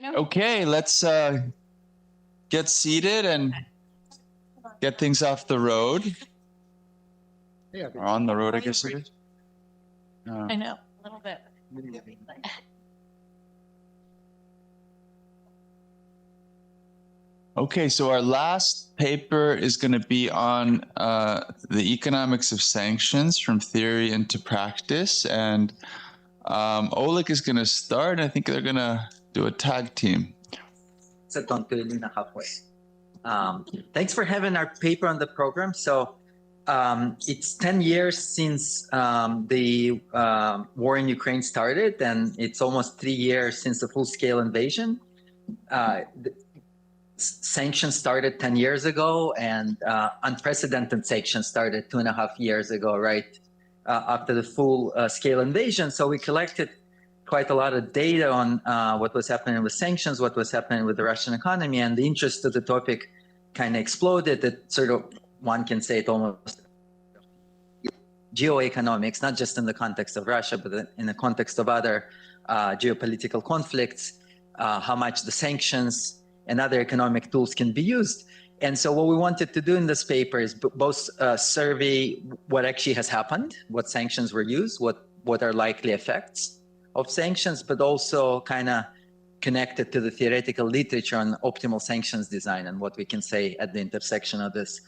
Okay, let's get seated and get things off the road. Or on the road, I guess it is. I know, a little bit. Okay, so our last paper is going to be on the economics of sanctions from theory into practice. And Oleg is going to start. I think they're going to do a tag team. Thanks for having our paper on the program. So it's 10 years since the war in Ukraine started, and it's almost 3 years since the full-scale invasion. Sanctions started 10 years ago, and unprecedented sanctions started 2.5 years ago, right after the full-scale invasion. So we collected quite a lot of data on what was happening with sanctions, what was happening with the Russian economy, and the interest of the topic kind of exploded. It sort of, one can say it almost geoeconomics, not just in the context of Russia, but in the context of other geopolitical conflicts, how much the sanctions and other economic tools can be used. And so what we wanted to do in this paper is both survey what actually has happened, what sanctions were used, what are likely effects of sanctions, but also kind of connected to the theoretical literature on optimal sanctions design and what we can say at the intersection of these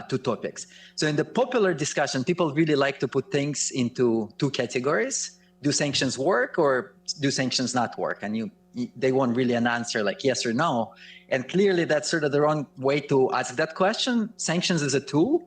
two topics. So in the popular discussion, people really like to put things into two categories. Do sanctions work or do sanctions not work? And they want really an answer like yes or no. And clearly that's sort of the wrong way to ask that question. Sanctions is a tool.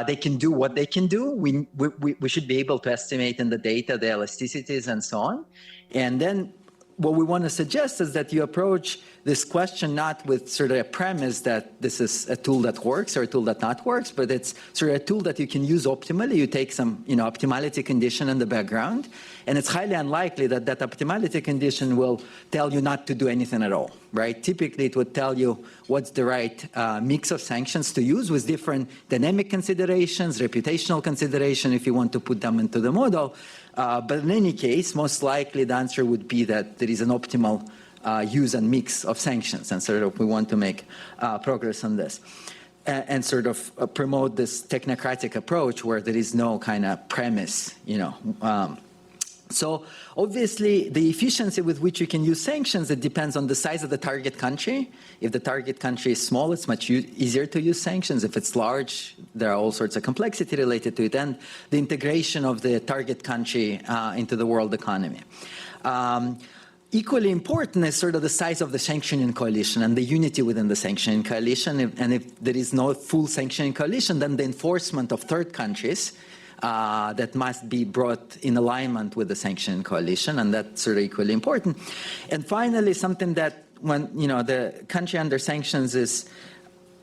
They can do what they can do. We should be able to estimate in the data the elasticities and so on. And then what we want to suggest is that you approach this question not with sort of a premise that this is a tool that works or a tool that not works, but it's sort of a tool that you can use optimally. You take some optimality condition in the background, and it's highly unlikely that that optimality condition will tell you not to do anything at all, right? Typically, it would tell you what's the right mix of sanctions to use with different dynamic considerations, reputational consideration, if you want to put them into the model. But in any case, most likely the answer would be that there is an optimal use and mix of sanctions, and sort of we want to make progress on this and sort of promote this technocratic approach where there is no kind of premise, So obviously, the efficiency with which you can use sanctions, it depends on the size of the target country. If the target country is small, it's much easier to use sanctions. If it's large, there are all sorts of complexity related to it, and the integration of the target country into the world economy. Equally important is sort of the size of the sanctioning coalition and the unity within the sanctioning coalition. And if there is no full sanctioning coalition, then the enforcement of third countries that must be brought in alignment with the sanctioning coalition, and that's sort of equally important. And finally, something that when the country under sanctions is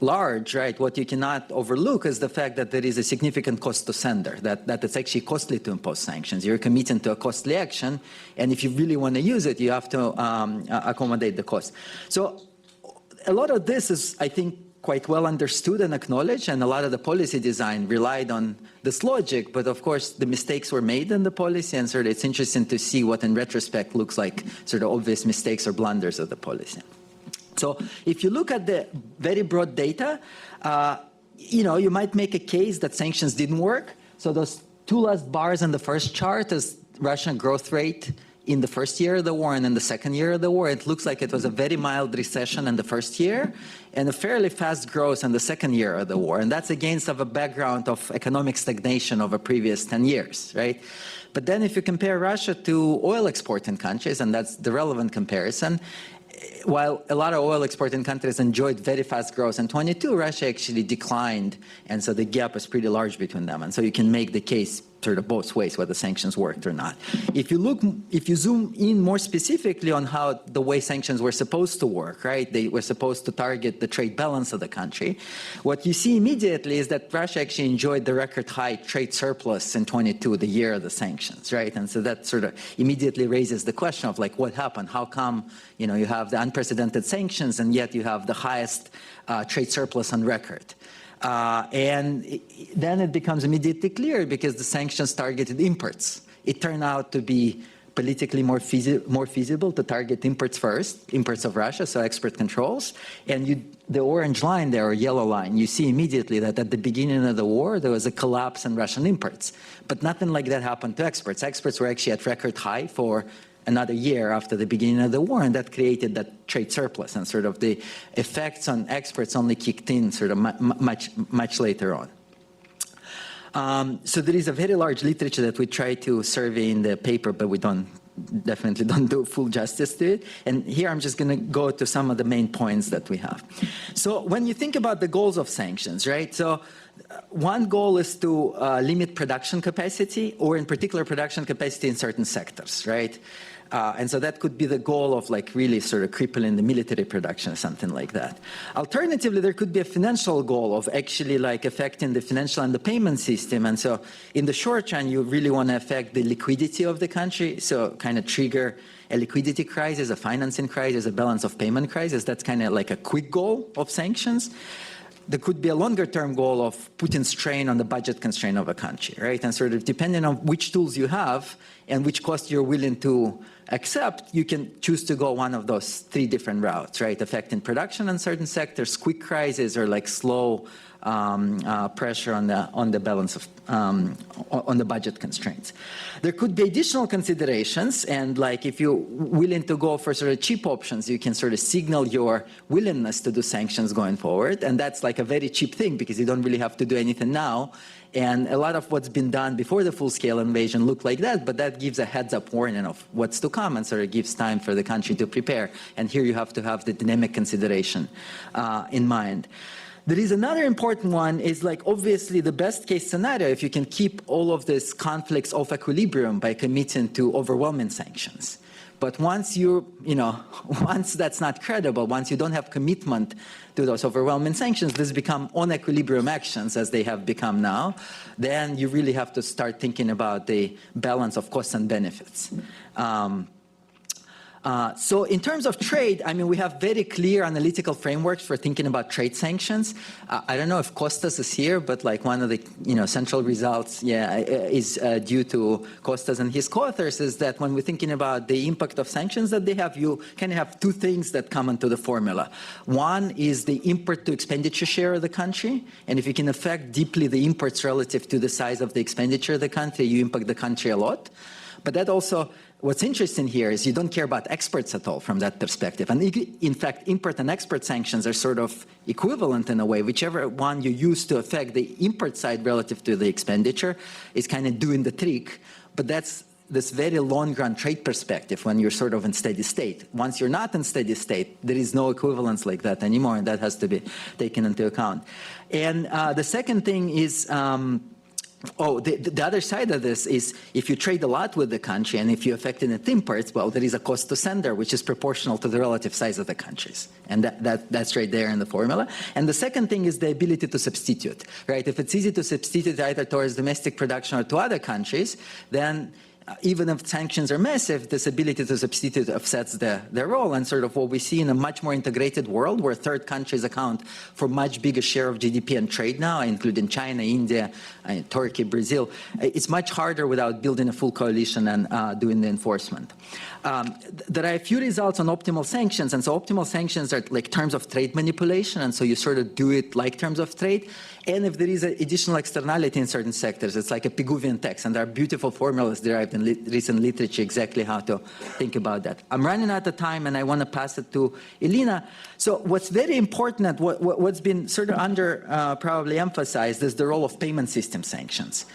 large, right, what you cannot overlook is the fact that there is a significant cost to sender, that it's actually costly to impose sanctions. You're committing to a costly action, and if you really want to use it, you have to accommodate the cost. So a lot of this is, I think, quite well understood and acknowledged, and a lot of the policy design relied on this logic, but of course the mistakes were made in the policy, and sort of it's interesting to see what in retrospect looks like sort of obvious mistakes or blunders of the policy. So if you look at the very broad data, you might make a case that sanctions didn't work. So those two last bars in the first chart is Russian growth rate in the first year of the war and in the second year of the war. It looks like it was a very mild recession in the first year and a fairly fast growth in the second year of the war. And that's against a background of economic stagnation over previous 10 years, right? But then if you compare Russia to oil exporting countries, and that's the relevant comparison, while a lot of oil exporting countries enjoyed very fast growth in 22, Russia actually declined, and so the gap is pretty large between them. And so you can make the case sort of both ways, whether sanctions worked or not. If you zoom in more specifically on how the way sanctions were supposed to work, right? They were supposed to target the trade balance of the country. What you see immediately is that Russia actually enjoyed the record high trade surplus in 22, the year of the sanctions, right? And so that sort of immediately raises the question of like, what happened? How come, you have the unprecedented sanctions and yet you have the highest trade surplus on record? And then it becomes immediately clear because the sanctions targeted imports. It turned out to be politically more feasible to target imports first, imports of Russia, so export controls. And the orange line there, or yellow line, you see immediately that at the beginning of the war, there was a collapse in Russian imports. But nothing like that happened to exports. Exports were actually at record high for another year after the beginning of the war, and that created that trade surplus, and sort of the effects on exports only kicked in sort of much later on. So there is a very large literature that we try to survey in the paper, but we definitely don't do full justice to it. And here I'm just going to go to some of the main points that we have. So when you think about the goals of sanctions, right? So one goal is to limit production capacity, or in particular production capacity in certain sectors, right? And so that could be the goal of like really sort of crippling the military production or something like that. Alternatively, there could be a financial goal of actually like affecting the financial and the payment system. And so in the short run, you really want to affect the liquidity of the country. So kind of trigger a liquidity crisis, a financing crisis, a balance of payment crisis. That's kind of like a quick goal of sanctions. There could be a longer-term goal of putting strain on the budget constraint of a country, right? And sort of depending on which tools you have and which cost you're willing to accept, you can choose to go one of those three different routes, right? Affecting production in certain sectors, quick crisis, or like slow pressure on the balance of on the budget constraints. There could be additional considerations, and like if you're willing to go for sort of cheap options, you can sort of signal your willingness to do sanctions going forward, and that's like a very cheap thing because you don't really have to do anything now. And a lot of what's been done before the full-scale invasion looked like that, but that gives a heads-up warning of what's to come and sort of gives time for the country to prepare. And here you have to have the dynamic consideration in mind. There is another important one is like obviously the best case scenario if you can keep all of these conflicts off equilibrium by committing to overwhelming sanctions. But once once that's not credible, once you don't have commitment to those overwhelming sanctions, this become on equilibrium actions as they have become now, then you really have to start thinking about the balance of costs and benefits. So in terms of trade, I mean, we have very clear analytical frameworks for thinking about trade sanctions. I don't know if Kostas is here, but like one of the central results, is due to Kostas and his co-authors is that when we're thinking about the impact of sanctions that they have, you kind of have two things that come into the formula. One is the import to expenditure share of the country, and if you can affect deeply the imports relative to the size of the expenditure of the country, you impact the country a lot. But that also, what's interesting here is you don't care about exports at all from that perspective. And in fact, import and export sanctions are sort of equivalent in a way. Whichever one you use to affect the import side relative to the expenditure is kind of doing the trick. But that's this very long-run trade perspective when you're sort of in steady state. Once you're not in steady state, there is no equivalence like that anymore, and that has to be taken into account. And the second thing is, the other side of this is if you trade a lot with the country and if you affect its imports, well, there is a cost to sender, which is proportional to the relative size of the countries. And that's right there in the formula. And the second thing is the ability to substitute, right? If it's easy to substitute either towards domestic production or to other countries, then even if sanctions are massive, this ability to substitute offsets their role. And sort of what we see in a much more integrated world where third countries account for much bigger share of GDP and trade now, including China, India, Turkey, Brazil, it's much harder without building a full coalition and doing the enforcement. There are a few results on optimal sanctions. And so optimal sanctions are like terms of trade manipulation. And so you sort of do it like terms of trade. And if there is an additional externality in certain sectors, it's like a Pigouvian tax. And there are beautiful formulas derived in recent literature exactly how to think about that. I'm running out of time, and I want to pass it to Elena. So what's very important, what's been sort of probably emphasized is the role of payment system sanctions.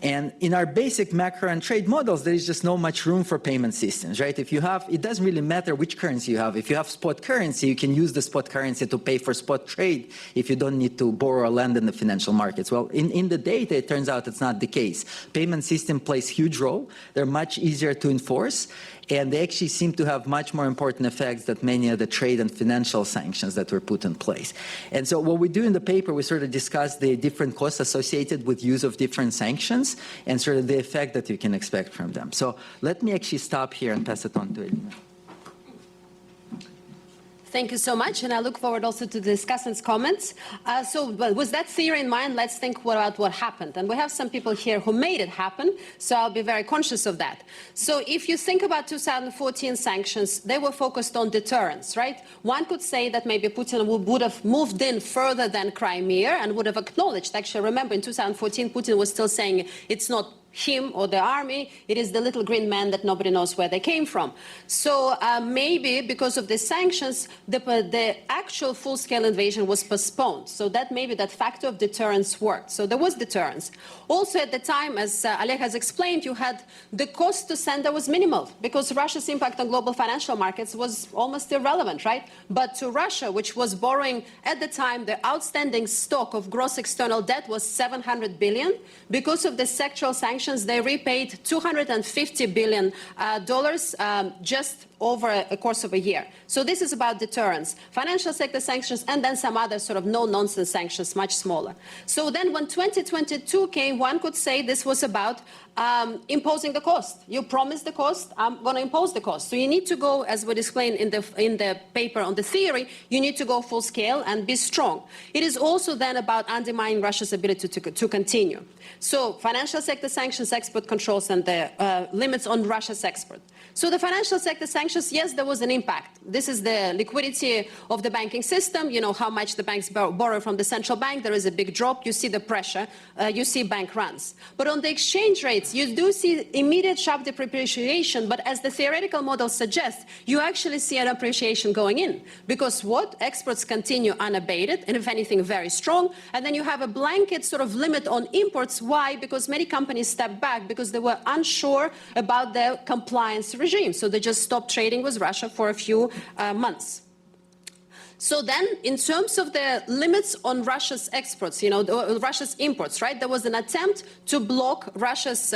And in our basic macro and trade models, there is just no much room for payment systems, right? If you have, it doesn't really matter which currency you have. If you have spot currency, you can use the spot currency to pay for spot trade if you don't need to borrow or lend in the financial markets. Well, in the data, it turns out it's not the case. Payment system plays a huge role. They're much easier to enforce. And they actually seem to have much more important effects than many of the trade and financial sanctions that were put in place. And so what we do in the paper, we sort of discuss the different costs associated with use of different sanctions and sort of the effect that you can expect from them. So let me actually stop here and pass it on to Elena. Thank you so much, and I look forward also to the discussants' comments. Well, with that theory in mind, let's think about what happened. And we have some people here who made it happen, so I'll be very conscious of that. So if you think about 2014 sanctions, they were focused on deterrence, right? One could say that maybe Putin would have moved in further than Crimea and would have acknowledged. Actually, remember, in 2014, Putin was still saying it's not him or the army, it is the little green man that nobody knows where they came from. So maybe because of the sanctions, the actual full-scale invasion was postponed. So that maybe that factor of deterrence worked. So there was deterrence. Also at the time, as Oleg has explained, you had the cost to send that was minimal because Russia's impact on global financial markets was almost irrelevant, right? But to Russia, which was borrowing at the time, the outstanding stock of gross external debt was 700 billion. Because of the sectoral sanctions, they repaid $250 billion just over a course of a year. So this is about deterrence, financial sector sanctions, and then some other sort of no-nonsense sanctions, much smaller. So then when 2022 came, one could say this was about imposing the cost. You promised the cost, I'm going to impose the cost. So you need to go, as we explained in the paper on the theory, you need to go full scale and be strong. It is also then about undermining Russia's ability to continue. So financial sector sanctions, export controls, and the limits on Russia's export. So the financial sector sanctions, yes, there was an impact. This is the liquidity of the banking system. You know how much the banks borrow from the central bank. There is a big drop. You see the pressure. You see bank runs. But on the exchange rates, you do see immediate sharp depreciation. But as the theoretical model suggests, you actually see an appreciation going in. Because what? Exports continue unabated, and if anything, very strong. And then you have a blanket sort of limit on imports. Why? Because many companies stepped back because they were unsure about their compliance regime. So they just stopped trading with Russia for a few months. So then, in terms of the limits on Russia's exports, you know, Russia's imports, right? There was an attempt to block Russia's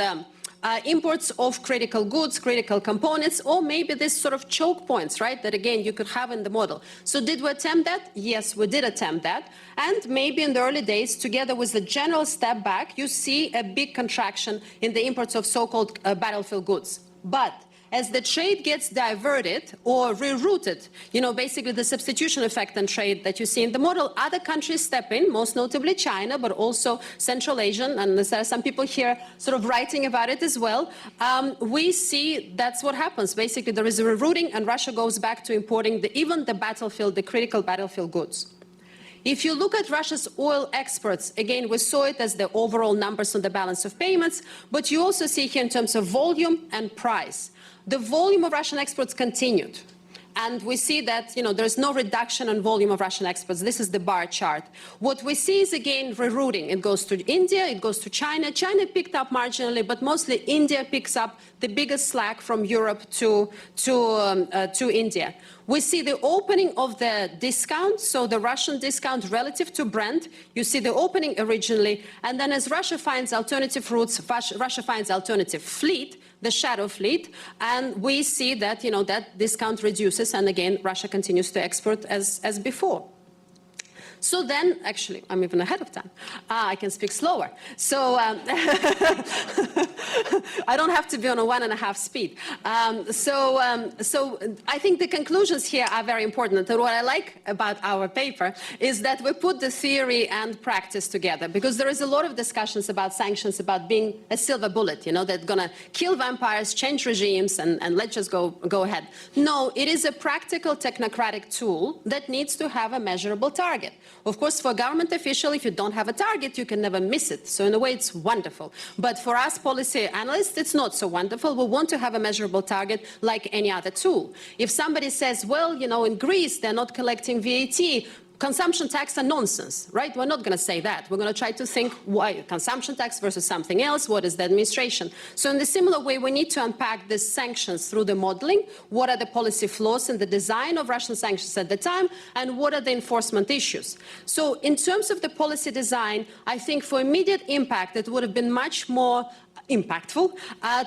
imports of critical goods, critical components, or maybe this sort of choke points, right, that again you could have in the model. So did we attempt that? Yes, we did attempt that. And maybe in the early days, together with the general step back, you see a big contraction in the imports of so-called battlefield goods. But as the trade gets diverted or rerouted, you know, basically the substitution effect on trade that you see in the model, other countries step in, most notably China, but also Central Asian, and there are some people here sort of writing about it as well. We see that's what happens. Basically, there is a rerouting, and Russia goes back to importing even the battlefield, the critical battlefield goods. If you look at Russia's oil exports, again, we saw it as the overall numbers on the balance of payments, but you also see here in terms of volume and price. The volume of Russian exports continued. And we see that, you know, there's no reduction in volume of Russian exports. This is the bar chart. What we see is, again, rerouting. It goes to India, it goes to China. China picked up marginally, but mostly India picks up the biggest slack from Europe to India. We see the opening of the discount, so the Russian discount relative to Brent. You see the opening originally, and then as Russia finds alternative routes, Russia finds alternative fleet, the shadow fleet, and we see that, you know, that discount reduces, and again, Russia continues to export as before. So then, actually, I'm even ahead of time. I can speak slower. So I don't have to be on a 1.5 speed. So I think the conclusions here are very important. And what I like about our paper is that we put the theory and practice together, because there is a lot of discussions about sanctions, about being a silver bullet, you know, that's going to kill vampires, change regimes, and let's just go ahead. No, it is a practical technocratic tool that needs to have a measurable target. Of course, for a government official, if you don't have a target, you can never miss it. So in a way, it's wonderful. But for us policy analysts, it's not so wonderful. We want to have a measurable target like any other tool. If somebody says, well, you know, in Greece, they're not collecting VAT, consumption tax are nonsense, right? We're not going to say that. We're going to try to think why consumption tax versus something else. What is the administration? So in the similar way, we need to unpack the sanctions through the modeling. What are the policy flaws in the design of Russian sanctions at the time? And what are the enforcement issues? So in terms of the policy design, I think for immediate impact, it would have been much more impactful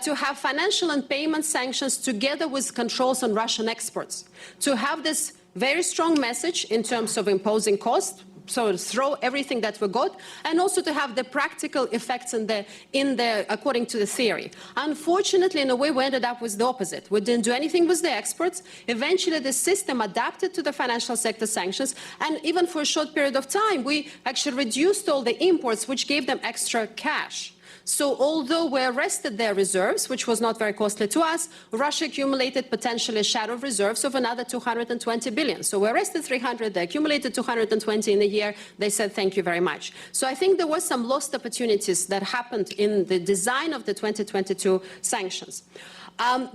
to have financial and payment sanctions together with controls on Russian exports. To have this very strong message in terms of imposing cost, sort of throw everything that we got, and also to have the practical effects according to the theory. Unfortunately, in a way, we ended up with the opposite. We didn't do anything with the exports. Eventually, the system adapted to the financial sector sanctions, and even for a short period of time, we actually reduced all the imports, which gave them extra cash. So although we arrested their reserves, which was not very costly to us, Russia accumulated potentially shadow reserves of another 220 billion. So we arrested 300, they accumulated 220 in a year. They said, thank you very much. So I think there were some lost opportunities that happened in the design of the 2022 sanctions.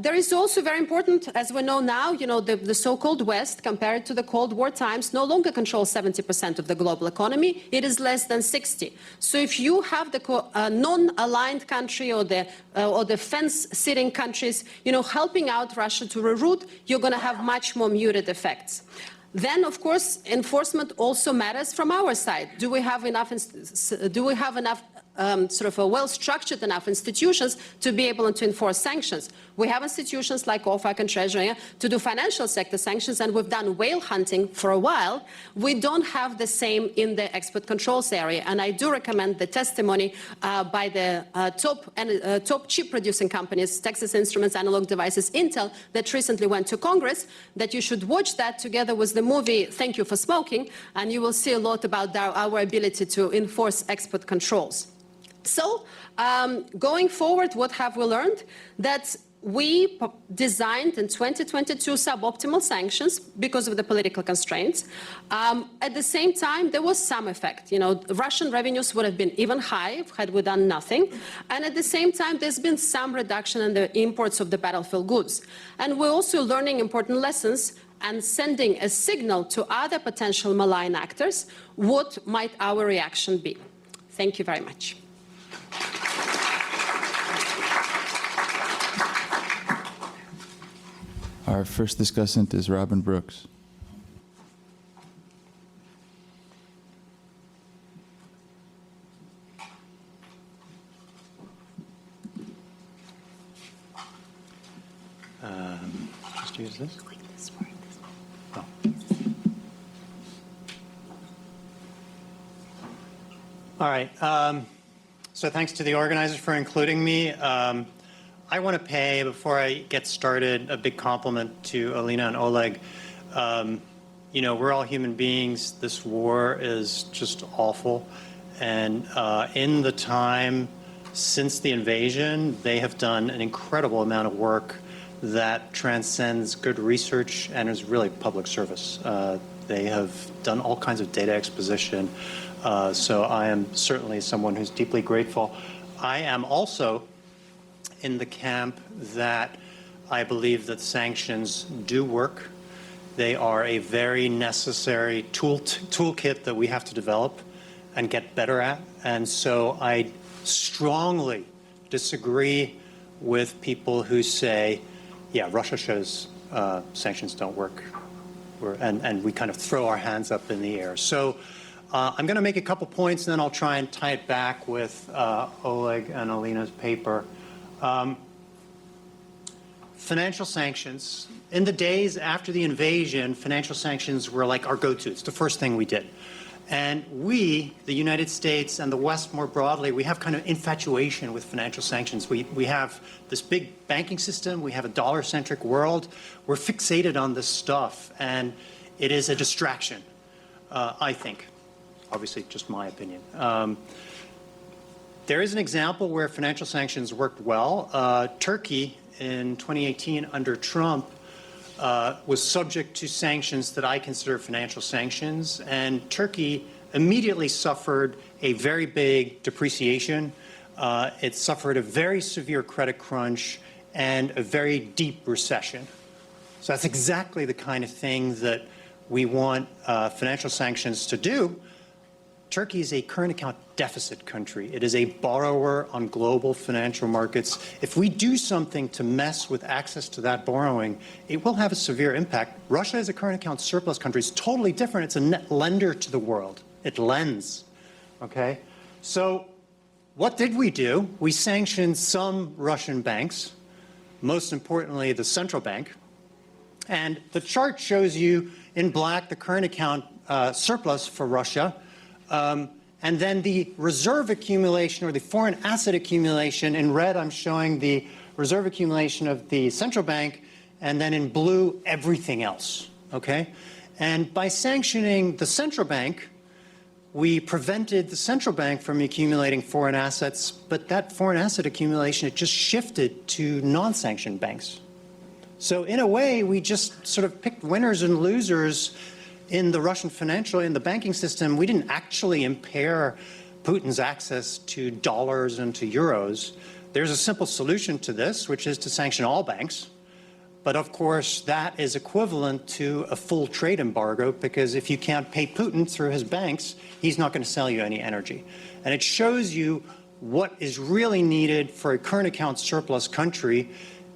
There is also very important, as we know now, the so-called West, compared to the Cold War times, no longer controls 70% of the global economy. It is less than 60. So if you have the non-aligned country or the fence-sitting countries, helping out Russia to reroute, you're going to have much more muted effects. Then, of course, enforcement also matters from our side. Do we have enough sort of a well-structured enough institutions to be able to enforce sanctions? We have institutions like OFAC and Treasury to do financial sector sanctions, and we've done whale hunting for a while. We don't have the same in the export controls area, and I do recommend the testimony by the top chip-producing companies, Texas Instruments, Analog Devices, Intel, that recently went to Congress, that you should watch that together with the movie Thank You for Smoking, and you will see a lot about our ability to enforce export controls. So, going forward, what have we learned? That we designed in 2022 suboptimal sanctions because of the political constraints. At the same time, there was some effect. Russian revenues would have been even high had we done nothing. And at the same time, there's been some reduction in the imports of the battlefield goods. And we're also learning important lessons and sending a signal to other potential malign actors. What might our reaction be? Thank you very much. Our first discussant is Robin Brooks. Just use this. Oh. All right. So thanks to the organizers for including me. I want to pay, before I get started, a big compliment to Alina and Oleg. We're all human beings. This war is just awful. And in the time since the invasion, they have done an incredible amount of work that transcends good research and is really public service. They have done all kinds of data exposition. So I am certainly someone who's deeply grateful. I am also in the camp that I believe that sanctions do work. They are a very necessary toolkit that we have to develop and get better at. And so I strongly disagree with people who say, yeah, Russia shows sanctions don't work. And we kind of throw our hands up in the air. So I'm going to make a couple points, and then I'll try and tie it back with Oleg and Alina's paper. Financial sanctions. In the days after the invasion, financial sanctions were like our go-to. It's the first thing we did. And we, the United States and the West more broadly, we have kind of infatuation with financial sanctions. We have this big banking system. We have a dollar-centric world. We're fixated on this stuff, and it is a distraction, I think. Obviously, just my opinion. There is an example where financial sanctions worked well. Turkey in 2018 under Trump was subject to sanctions that I consider financial sanctions, and Turkey immediately suffered a very big depreciation. It suffered a very severe credit crunch and a very deep recession. So that's exactly the kind of thing that we want financial sanctions to do. Turkey is a current account deficit country. It is a borrower on global financial markets. If we do something to mess with access to that borrowing, it will have a severe impact. Russia is a current account surplus country. It's totally different. It's a net lender to the world. It lends, okay? So what did we do? We sanctioned some Russian banks, most importantly, the central bank. And the chart shows you in black the current account surplus for Russia. And then the reserve accumulation or the foreign asset accumulation, in red I'm showing the reserve accumulation of the central bank, and then in blue everything else, okay? And by sanctioning the central bank, we prevented the central bank from accumulating foreign assets, but that foreign asset accumulation, it just shifted to non-sanctioned banks. So in a way, we just sort of picked winners and losers in the Russian financial, in the banking system. We didn't actually impair Putin's access to dollars and to euros. There's a simple solution to this, which is to sanction all banks. But of course, that is equivalent to a full trade embargo, because if you can't pay Putin through his banks, he's not going to sell you any energy. And it shows you what is really needed for a current account surplus country.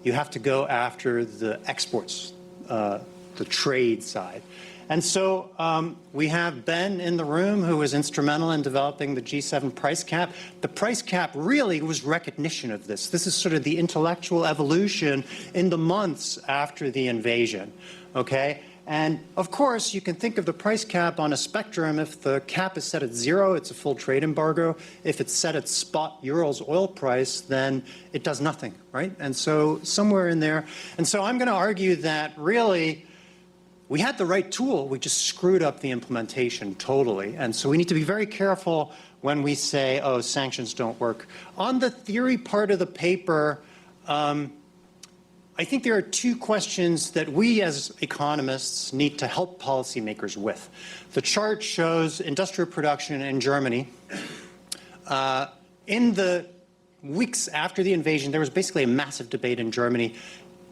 You have to go after the exports, the trade side. And so we have Ben in the room, who was instrumental in developing the G7 price cap. The price cap really was recognition of this. This is sort of the intellectual evolution in the months after the invasion, okay? And of course, you can think of the price cap on a spectrum. If the cap is set at 0, it's a full trade embargo. If it's set at spot Urals oil price, then it does nothing, right? And so somewhere in there. And so I'm going to argue that really, we had the right tool, we just screwed up the implementation totally. And so we need to be very careful when we say, oh, sanctions don't work. On the theory part of the paper, I think there are two questions that we as economists need to help policymakers with. The chart shows industrial production in Germany. In the weeks after the invasion, there was basically a massive debate in Germany.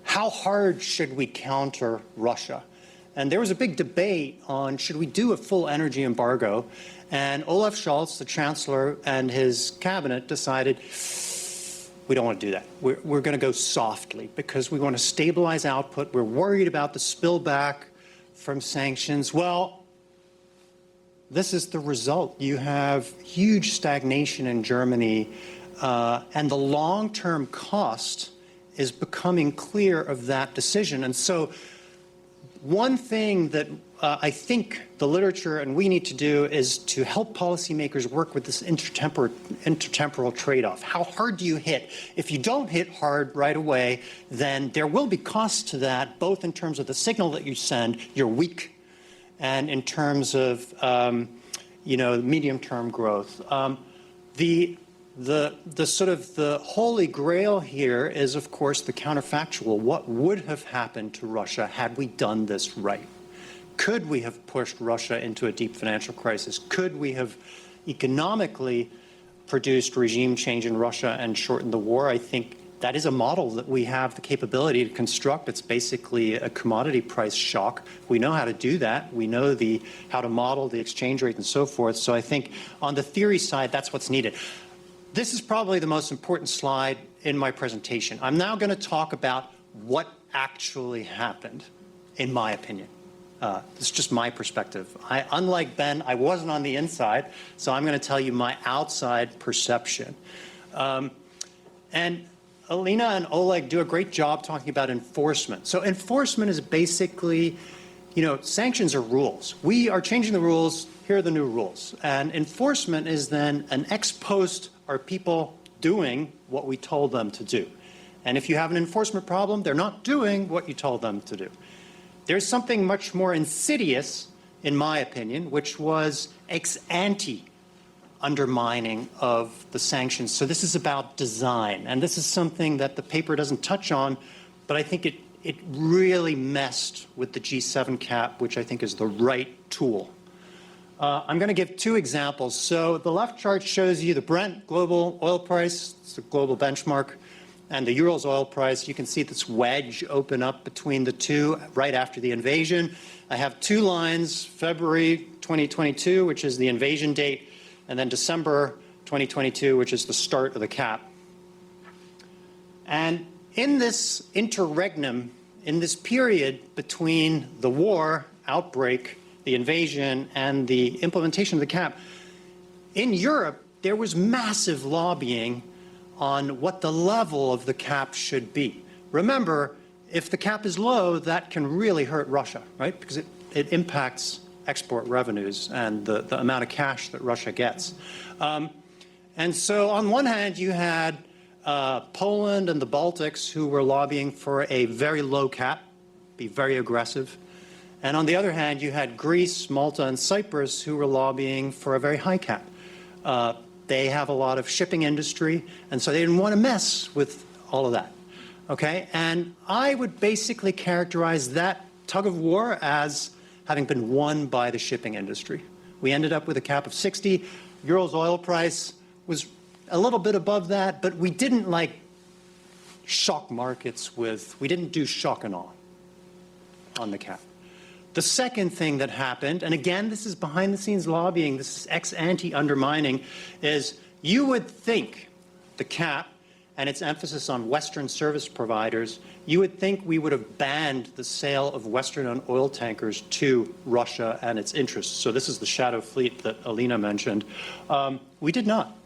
How hard should we counter Russia? And there was a big debate on, should we do a full energy embargo? And Olaf Scholz, the chancellor, and his cabinet decided, we don't want to do that. We're going to go softly because we want to stabilize output. We're worried about the spillback from sanctions. Well, this is the result. You have huge stagnation in Germany, and the long-term cost is becoming clear of that decision. And so one thing that I think the literature and we need to do is to help policymakers work with this intertemporal trade-off. How hard do you hit? If you don't hit hard right away, then there will be costs to that, both in terms of the signal that you send, you're weak, and in terms of medium-term growth. The sort of the holy grail here is, of course, the counterfactual. What would have happened to Russia had we done this right? Could we have pushed Russia into a deep financial crisis? Could we have economically produced regime change in Russia and shortened the war? I think that is a model that we have the capability to construct. It's basically a commodity price shock. We know how to do that. We know how to model the exchange rate and so forth. So I think on the theory side, that's what's needed. This is probably the most important slide in my presentation. I'm now going to talk about what actually happened, in my opinion. This is just my perspective. Unlike Ben, I wasn't on the inside, so I'm going to tell you my outside perception. And Alina and Oleg do a great job talking about enforcement. So enforcement is basically, sanctions are rules. We are changing the rules. Here are the new rules. And enforcement is then an ex post. Are people doing what we told them to do? And if you have an enforcement problem, they're not doing what you told them to do. There's something much more insidious, in my opinion, which was ex ante undermining of the sanctions. So this is about design. And this is something that the paper doesn't touch on, but I think it really messed with the G7 cap, which I think is the right tool. I'm going to give two examples. So the left chart shows you the Brent global oil price, it's the global benchmark, and the Urals oil price. You can see this wedge open up between the two right after the invasion. I have two lines, February 2022, which is the invasion date, and then December 2022, which is the start of the cap. And in this interregnum, in this period between the war outbreak, the invasion, and the implementation of the cap, in Europe, there was massive lobbying on what the level of the cap should be. Remember, if the cap is low, that can really hurt Russia, right? Because it impacts export revenues and the amount of cash that Russia gets. And so on one hand, you had Poland and the Baltics who were lobbying for a very low cap, be very aggressive. And on the other hand, you had Greece, Malta, and Cyprus who were lobbying for a very high cap. They have a lot of shipping industry, and so they didn't want to mess with all of that. Okay? And I would basically characterize that tug of war as having been won by the shipping industry. We ended up with a cap of 60. Ural's oil price was a little bit above that, but we didn't like shock markets with, we didn't do shock and awe on the cap. The second thing that happened, and again, this is behind the scenes lobbying, this is ex-ante undermining, is you would think the cap and its emphasis on Western service providers, you would think we would have banned the sale of Western oil tankers to Russia and its interests. So this is the shadow fleet that Alina mentioned. We did not.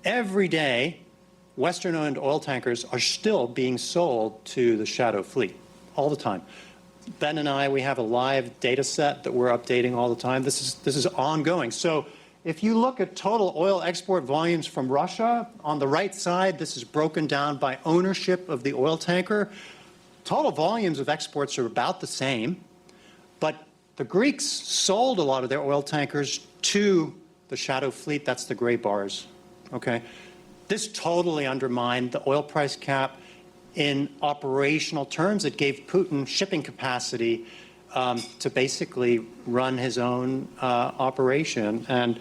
Every day, Western-owned oil tankers are still being sold to the shadow fleet, all the time. Ben and I, we have a live data set that we're updating all the time. This is ongoing. So if you look at total oil export volumes from Russia, on the right side, this is broken down by ownership of the oil tanker. Total volumes of exports are about the same, but the Greeks sold a lot of their oil tankers to the shadow fleet. That's the gray bars. Okay? This totally undermined the oil price cap. In operational terms, it gave Putin shipping capacity to basically run his own operation. And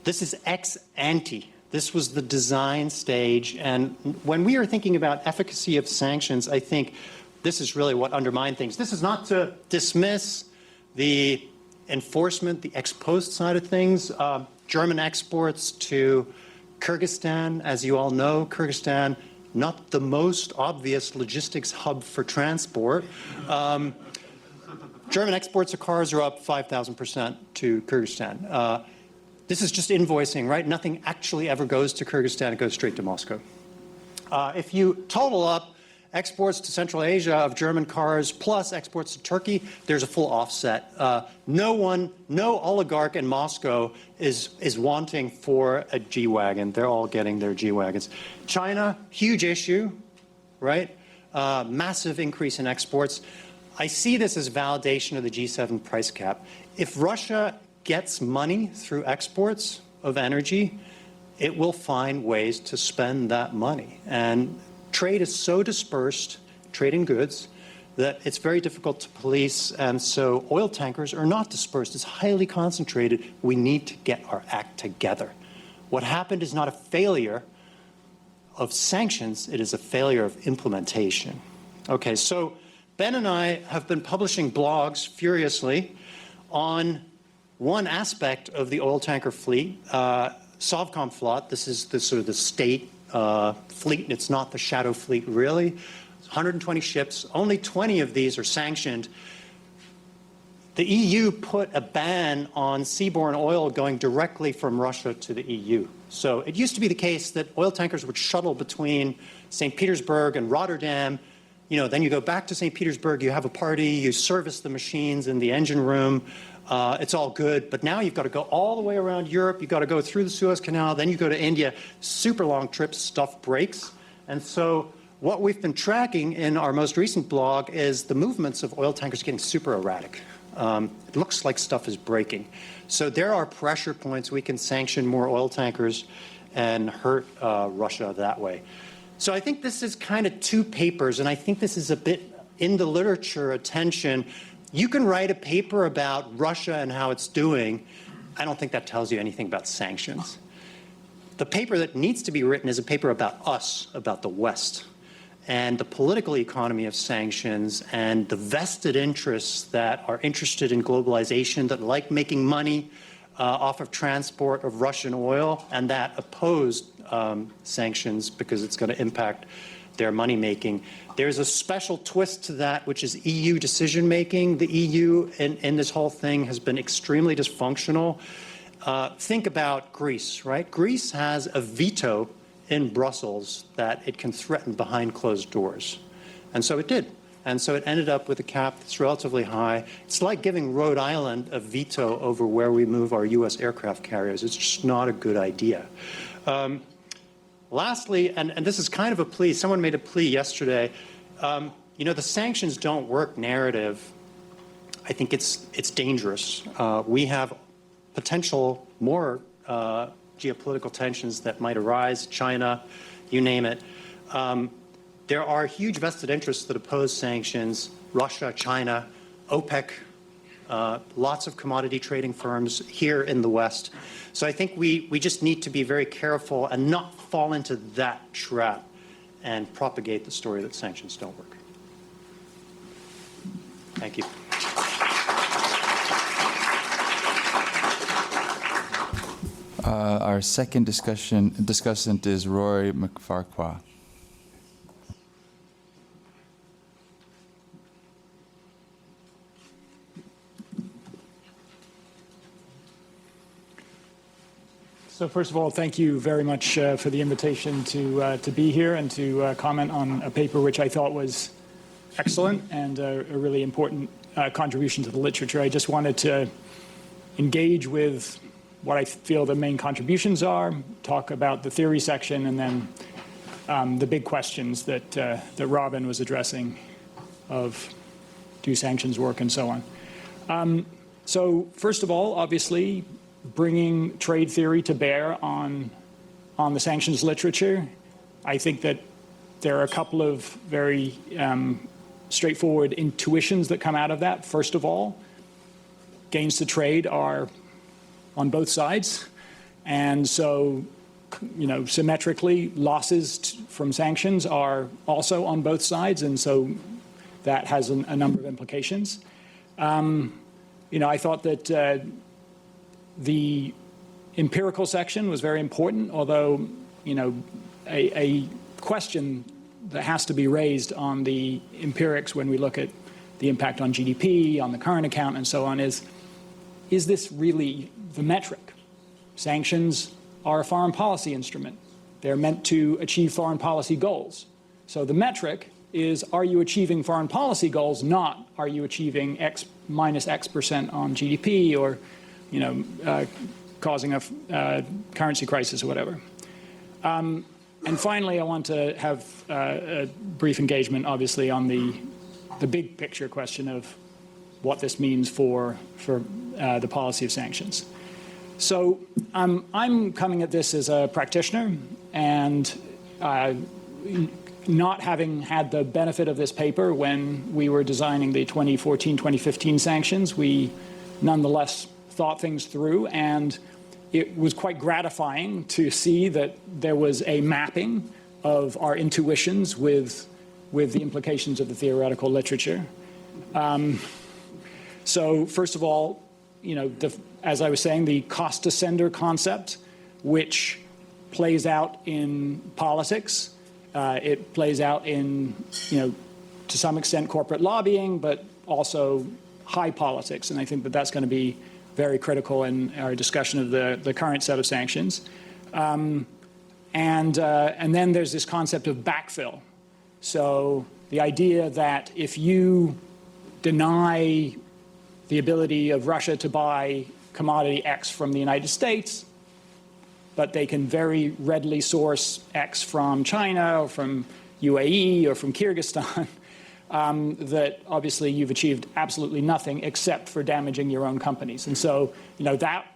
this is ex ante. This was the design stage. And when we are thinking about efficacy of sanctions, I think this is really what undermined things. This is not to dismiss the enforcement, the ex post side of things. German exports to Kyrgyzstan, as you all know, Kyrgyzstan, not the most obvious logistics hub for transport. German exports of cars are up 5,000% to Kyrgyzstan. This is just invoicing, right? Nothing actually ever goes to Kyrgyzstan. It goes straight to Moscow. If you total up exports to Central Asia of German cars plus exports to Turkey, there's a full offset. No oligarch in Moscow is wanting for a G-Wagon. They're all getting their G-Wagons. China, huge issue, right? Massive increase in exports. I see this as validation of the G7 price cap. If Russia gets money through exports of energy, it will find ways to spend that money. And trade is so dispersed, trade in goods, that it's very difficult to police. And so oil tankers are not dispersed. It's highly concentrated. We need to get our act together. What happened is not a failure of sanctions. It is a failure of implementation. Okay, so Ben and I have been publishing blogs furiously on one aspect of the oil tanker fleet, Sovcomflot. This is the sort of the state fleet. It's not the shadow fleet, really. 120 ships. Only 20 of these are sanctioned. The EU put a ban on seaborne oil going directly from Russia to the EU. So it used to be the case that oil tankers would shuttle between St. Petersburg and Rotterdam. You know, then you go back to St. Petersburg, you have a party, you service the machines in the engine room. It's all good, but now you've got to go all the way around Europe. You've got to go through the Suez Canal, then you go to India. Super long trips, stuff breaks. And so what we've been tracking in our most recent blog is the movements of oil tankers getting super erratic. It looks like stuff is breaking. So there are pressure points. We can sanction more oil tankers and hurt Russia that way. So I think this is kind of two papers, and I think this is a bit in the literature attention. You can write a paper about Russia and how it's doing. I don't think that tells you anything about sanctions. The paper that needs to be written is a paper about us, about the West, and the political economy of sanctions and the vested interests that are interested in globalization, that like making money off of transport of Russian oil, and that oppose sanctions because it's going to impact their money making. There's a special twist to that, which is EU decision making. The EU in this whole thing has been extremely dysfunctional. Think about Greece, right? Greece has a veto in Brussels that it can threaten behind closed doors. And so it did. And so it ended up with a cap that's relatively high. It's like giving Rhode Island a veto over where we move our U.S. aircraft carriers. It's just not a good idea. Lastly, and this is kind of a plea, someone made a plea yesterday, you know, the sanctions don't work narrative. I think it's dangerous. We have potential more geopolitical tensions that might arise, China, you name it. There are huge vested interests that oppose sanctions, Russia, China, OPEC, lots of commodity trading firms here in the West. So I think we just need to be very careful and not fall into that trap and propagate the story that sanctions don't work. Thank you. Our second discussant is Rory McFarquhar. So first of all, thank you very much for the invitation to be here and to comment on a paper which I thought was excellent and a really important contribution to the literature. I just wanted to engage with what I feel the main contributions are, talk about the theory section, and then the big questions that Robin was addressing of do sanctions work and so on. So first of all, obviously, bringing trade theory to bear on the sanctions literature, I think that there are a couple of very straightforward intuitions that come out of that. First of all, gains to trade are on both sides, and so, you know, symmetrically, losses from sanctions are also on both sides, and so that has a number of implications. You know, I thought that the empirical section was very important, although, you know, a question that has to be raised on the empirics when we look at the impact on GDP, on the current account, and so on is this really the metric? Sanctions are a foreign policy instrument. They're meant to achieve foreign policy goals. So the metric is, are you achieving foreign policy goals, not are you achieving X minus X% on GDP or, you know, causing a currency crisis or whatever. And finally, I want to have a brief engagement, obviously, on the big picture question of what this means for the policy of sanctions. So I'm coming at this as a practitioner, and not having had the benefit of this paper when we were designing the 2014-2015 sanctions, we nonetheless thought things through, and it was quite gratifying to see that there was a mapping of our intuitions with the implications of the theoretical literature. So first of all, you know, as I was saying, the cost to sender concept, which plays out in politics, it plays out in, you know, to some extent corporate lobbying, but also high politics, and I think that that's going to be very critical in our discussion of the current set of sanctions. And then there's this concept of backfill. So the idea that if you deny the ability of Russia to buy commodity X from the United States, but they can very readily source X from China or from UAE or from Kyrgyzstan, that obviously you've achieved absolutely nothing except for damaging your own companies. And so, you know, that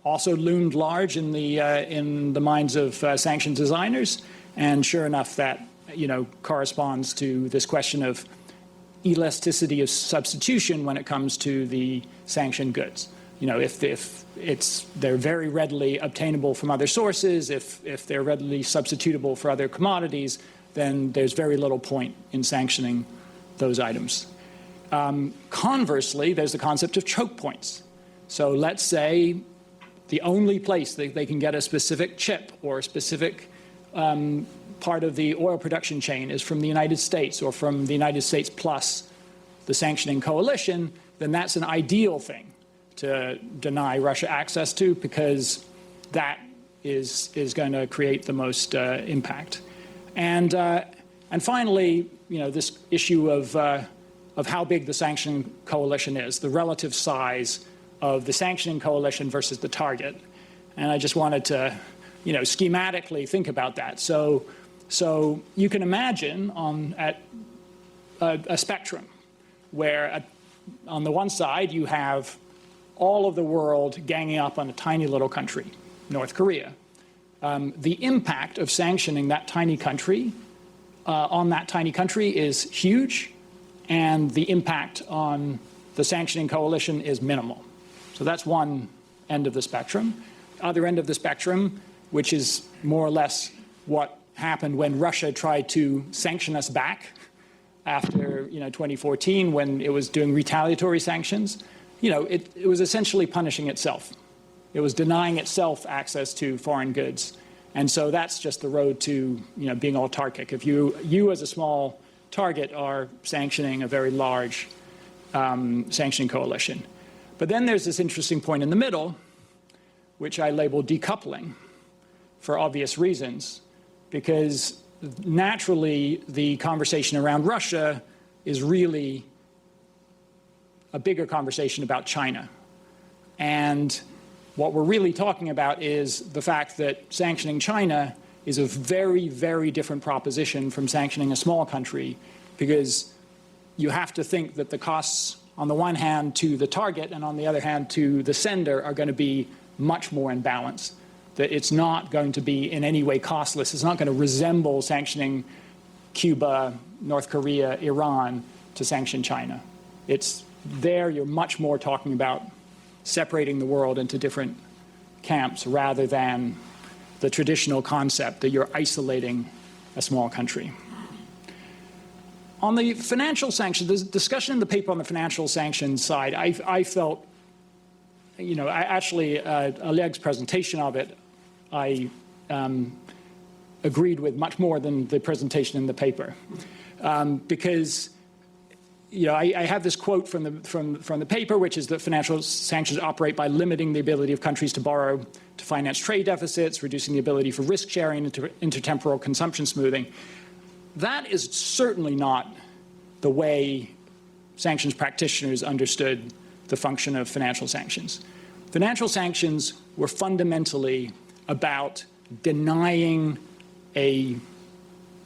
also loomed large in the minds of sanctions designers. And sure enough, that, you know, corresponds to this question of elasticity of substitution when it comes to the sanctioned goods. You know, if they're very readily obtainable from other sources, if they're readily substitutable for other commodities, then there's very little point in sanctioning those items. Conversely, there's the concept of choke points. So let's say the only place that they can get a specific chip or a specific part of the oil production chain is from the United States or from the United States plus the sanctioning coalition, then that's an ideal thing to deny Russia access to, because that is going to create the most impact. And And finally, this issue of how big the sanction coalition is, the relative size of the sanctioning coalition versus the target. And I just wanted to, schematically think about that. So you can imagine at a spectrum where on the one side you have all of the world ganging up on a tiny little country, North Korea. The impact of sanctioning that tiny country on that tiny country is huge, and the impact on the sanctioning coalition is minimal. So that's one end of the spectrum. Other end of the spectrum, which is more or less what happened when Russia tried to sanction us back after 2014, when it was doing retaliatory sanctions. It was essentially punishing itself. It was denying itself access to foreign goods. And so that's just the road to being autarkic. If you as a small target are sanctioning a very large sanctioning coalition. But then there's this interesting point in the middle, which I label decoupling for obvious reasons, because naturally the conversation around Russia is really a bigger conversation about China. And what we're really talking about is the fact that sanctioning China is a very, very different proposition from sanctioning a small country, because you have to think that the costs on the one hand to the target and on the other hand to the sender are going to be much more in balance. That it's not going to be in any way costless. It's not going to resemble sanctioning Cuba, North Korea, Iran to sanction China. It's there you're much more talking about separating the world into different camps rather than the traditional concept that you're isolating a small country. On the financial sanctions, the discussion in the paper on the financial sanctions side, I felt, Oleg's presentation of it, I agreed with much more than the presentation in the paper, because I have this quote from the paper, which is that financial sanctions operate by limiting the ability of countries to borrow to finance trade deficits, reducing the ability for risk sharing and intertemporal consumption smoothing. That is certainly not the way sanctions practitioners understood the function of financial sanctions. Financial sanctions were fundamentally about denying an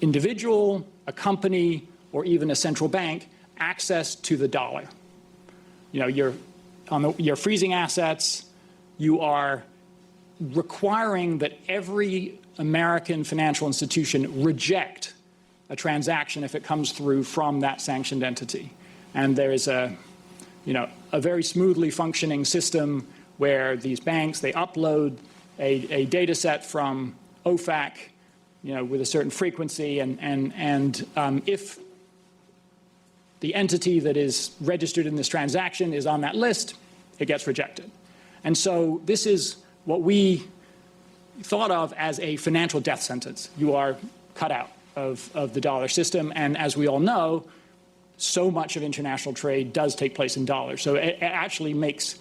individual, a company, or even a central bank access to the dollar. You're freezing assets. You are requiring that every American financial institution reject a transaction if it comes through from that sanctioned entity. And there is a very smoothly functioning system where these banks, they upload a data set from OFAC, with a certain frequency, and if the entity that is registered in this transaction is on that list, it gets rejected. And so this is what we thought of as a financial death sentence. You are cut out of the dollar system, and as we all know, so much of international trade does take place in dollars. So it actually makes,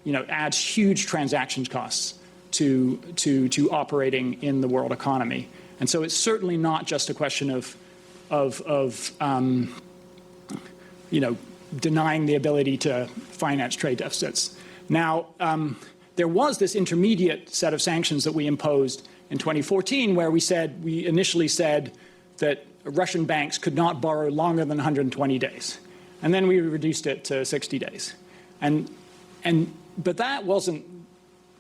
adds huge transactions costs to operating in the world economy. And so it's certainly not just a question of denying the ability to finance trade deficits. Now, there was this intermediate set of sanctions that we imposed in 2014, where we initially said that Russian banks could not borrow longer than 120 days. And then we reduced it to 60 days. But that wasn't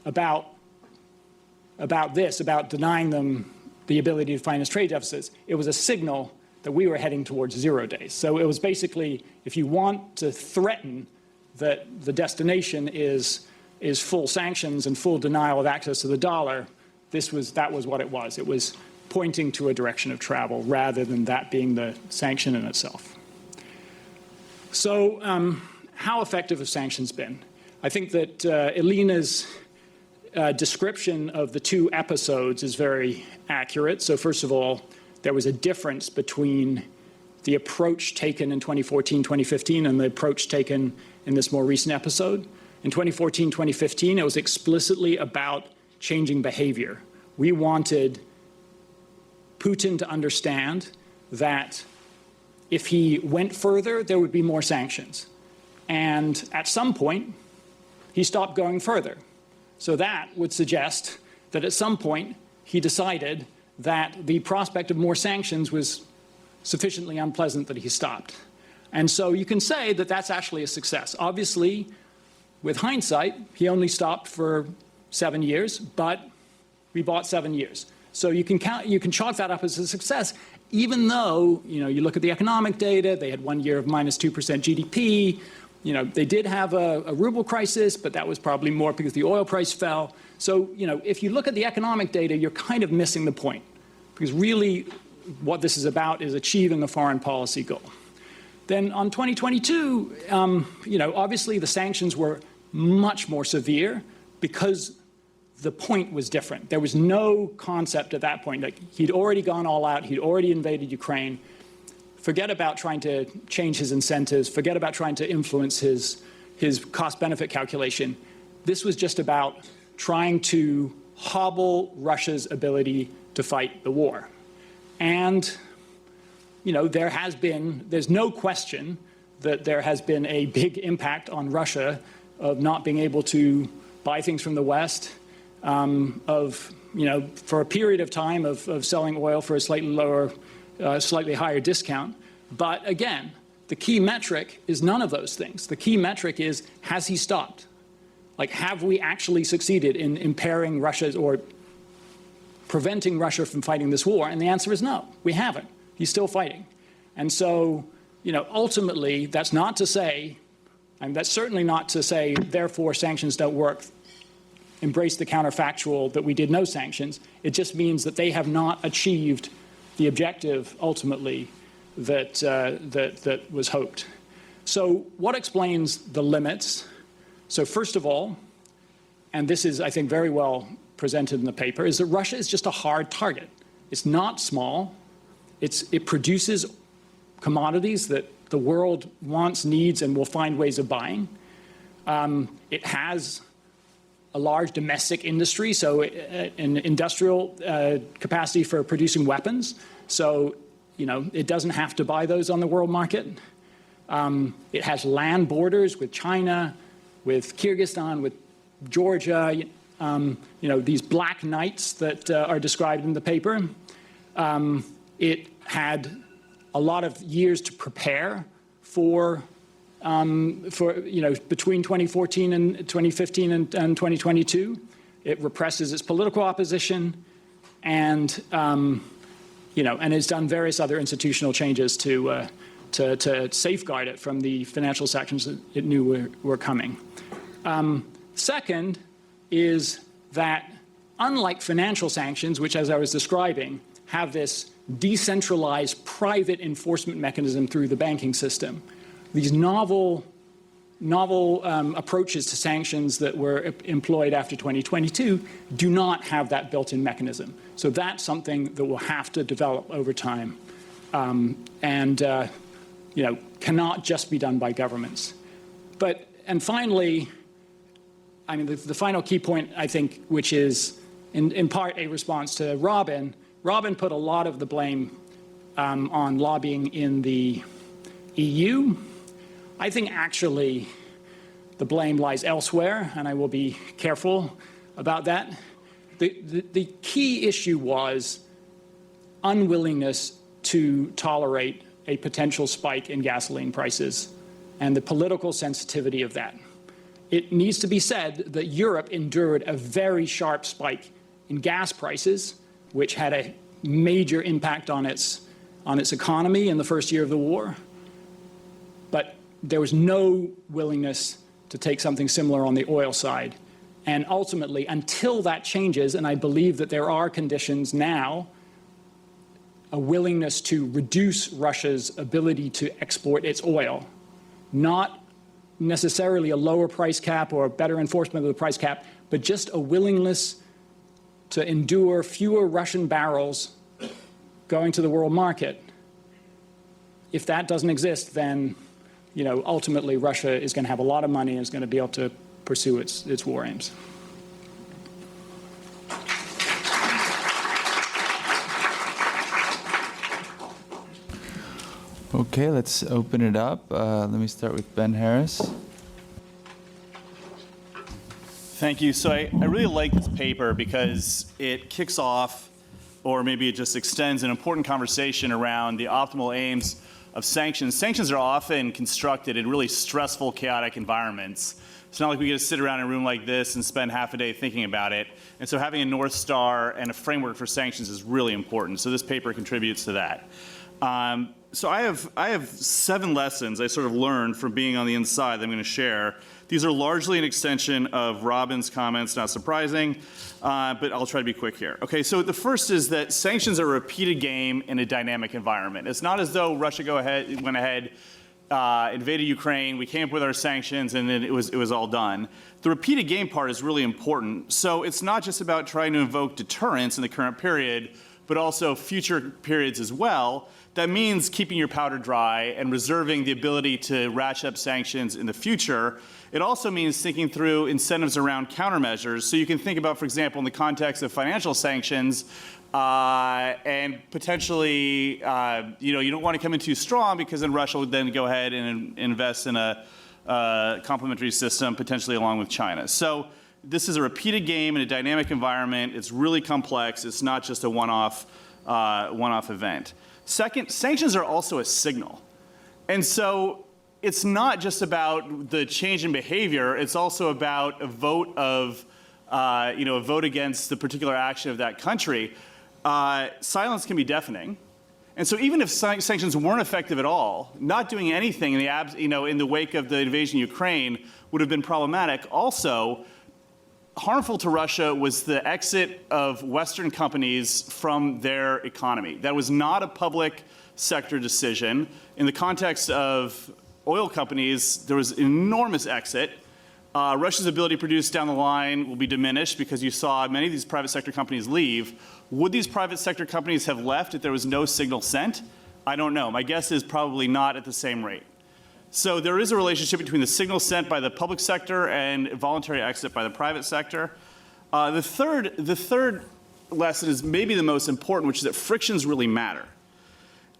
about denying them the ability to finance trade deficits. It was a signal that we were heading towards 0 days. So it was basically, if you want to threaten that the destination is full sanctions and full denial of access to the dollar, that was what it was. It was pointing to a direction of travel rather than that being the sanction in itself. So how effective have sanctions been? I think that Elena's description of the two episodes is very accurate. So first of all, there was a difference between the approach taken in 2014, 2015 and the approach taken in this more recent episode. In 2014, 2015, it was explicitly about changing behavior. We wanted Putin to understand that if he went further, there would be more sanctions. And at some point, he stopped going further. So that would suggest that at some point, he decided that the prospect of more sanctions was sufficiently unpleasant that he stopped. And so you can say that that's actually a success. Obviously, with hindsight, he only stopped for 7 years, but we bought 7 years. So you can chalk that up as a success, even though, you look at the economic data, they had 1 year of minus 2% GDP. They did have a ruble crisis, but that was probably more because the oil price fell. So, if you look at the economic data, you're kind of missing the point, because really what this is about is achieving a foreign policy goal. Then on 2022, obviously the sanctions were much more severe because the point was different. There was no concept at that point. Like, he'd already gone all out. He'd already invaded Ukraine. Forget about trying to change his incentives. Forget about trying to influence his cost-benefit calculation. This was just about trying to hobble Russia's ability to fight the war. And, there's no question that there has been a big impact on Russia of not being able to buy things from the West, for a period of time of selling oil for a slightly higher discount. But again, the key metric is none of those things. The key metric is, has he stopped? Like, have we actually succeeded in impairing Russia's or preventing Russia from fighting this war? And the answer is no, we haven't. He's still fighting. And so, ultimately, that's not to say, that's certainly not to say, therefore, sanctions don't work. Embrace the counterfactual that we did no sanctions. It just means that they have not achieved the objective, ultimately, that was hoped. So what explains the limits? So first of all, and this is, I think, very well presented in the paper, is that Russia is just a hard target. It's not small. It produces commodities that the world wants, needs, and will find ways of buying. It has a large domestic industry, so an industrial capacity for producing weapons. So, it doesn't have to buy those on the world market. It has land borders with China, with Kyrgyzstan, with Georgia, these black nights that are described in the paper. It had a lot of years to prepare for between 2014 and 2015 and 2022. It represses its political opposition and, and has done various other institutional changes to safeguard it from the financial sanctions that it knew were coming. Second is that unlike financial sanctions, which, as I was describing, have this decentralized private enforcement mechanism through the banking system, these novel approaches to sanctions that were employed after 2022 do not have that built-in mechanism. So that's something that will have to develop over time, cannot just be done by governments. And finally, the final key point, I think, which is in part a response to Robin. Robin put a lot of the blame on lobbying in the EU. I think actually the blame lies elsewhere, and I will be careful about that. The key issue was unwillingness to tolerate a potential spike in gasoline prices and the political sensitivity of that. It needs to be said that Europe endured a very sharp spike in gas prices, which had a major impact on its economy in the first year of the war. But there was no willingness to take something similar on the oil side. And ultimately, until that changes, and I believe that there are conditions now, a willingness to reduce Russia's ability to export its oil, not necessarily a lower price cap or a better enforcement of the price cap, but just a willingness to endure fewer Russian barrels going to the world market. If that doesn't exist, then ultimately Russia is going to have a lot of money and is going to be able to pursue its war aims. Okay, let's open it up. Let me start with Ben Harris. Thank you. So I really like this paper because it kicks off, or maybe it just extends, an important conversation around the optimal aims of sanctions. Sanctions are often constructed in really stressful, chaotic environments. It's not like we get to sit around in a room like this and spend half a day thinking about it. And so having a North Star and a framework for sanctions is really important. So this paper contributes to that. So I have 7 lessons I sort of learned from being on the inside that I'm going to share. These are largely an extension of Robin's comments, not surprising, but I'll try to be quick here. Okay, so the first is that sanctions are a repeated game in a dynamic environment. It's not as though Russia went ahead, invaded Ukraine, we came up with our sanctions, and then it was all done. The repeated game part is really important. So it's not just about trying to invoke deterrence in the current period, but also future periods as well. That means keeping your powder dry and reserving the ability to ratchet up sanctions in the future. It also means thinking through incentives around countermeasures. So you can think about, for example, in the context of financial sanctions, and potentially, you don't want to come in too strong because then Russia would then go ahead and invest in a complementary system, potentially along with China. So this is a repeated game in a dynamic environment. It's really complex. It's not just a one-off event. Second, sanctions are also a signal. And so it's not just about the change in behavior. It's also about a vote against the particular action of that country. Silence can be deafening. And so even if sanctions weren't effective at all, not doing anything in the wake of the invasion of Ukraine would have been problematic. Also, harmful to Russia was the exit of Western companies from their economy. That was not a public sector decision. In the context of oil companies, there was an enormous exit. Russia's ability to produce down the line will be diminished because you saw many of these private sector companies leave. Would these private sector companies have left if there was no signal sent? I don't know. My guess is probably not at the same rate. So there is a relationship between the signal sent by the public sector and voluntary exit by the private sector. The third lesson is maybe the most important, which is that frictions really matter.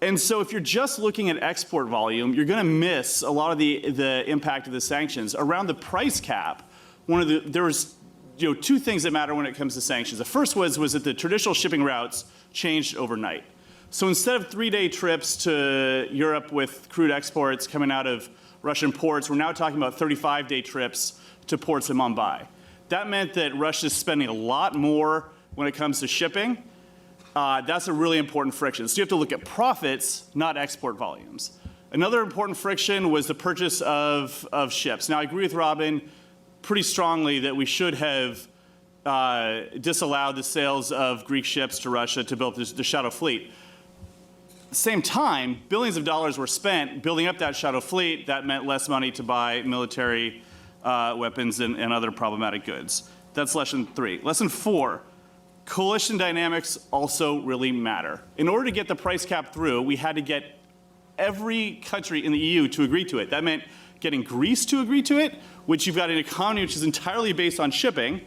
And so if you're just looking at export volume, you're going to miss a lot of the impact of the sanctions. Around the price cap, there was 2 things that matter when it comes to sanctions. The first was that the traditional shipping routes changed overnight. So instead of 3-day trips to Europe with crude exports coming out of Russian ports, we're now talking about 35-day trips to ports in Mumbai. That meant that Russia's spending a lot more when it comes to shipping. That's a really important friction. So you have to look at profits, not export volumes. Another important friction was the purchase of ships. Now, I agree with Robin pretty strongly that we should have disallowed the sales of Greek ships to Russia to build the shadow fleet. At the same time, billions of dollars were spent building up that shadow fleet. That meant less money to buy military weapons and other problematic goods. That's lesson 3. Lesson 4, coalition dynamics also really matter. In order to get the price cap through, we had to get every country in the EU to agree to it. That meant getting Greece to agree to it, which you've got an economy which is entirely based on shipping.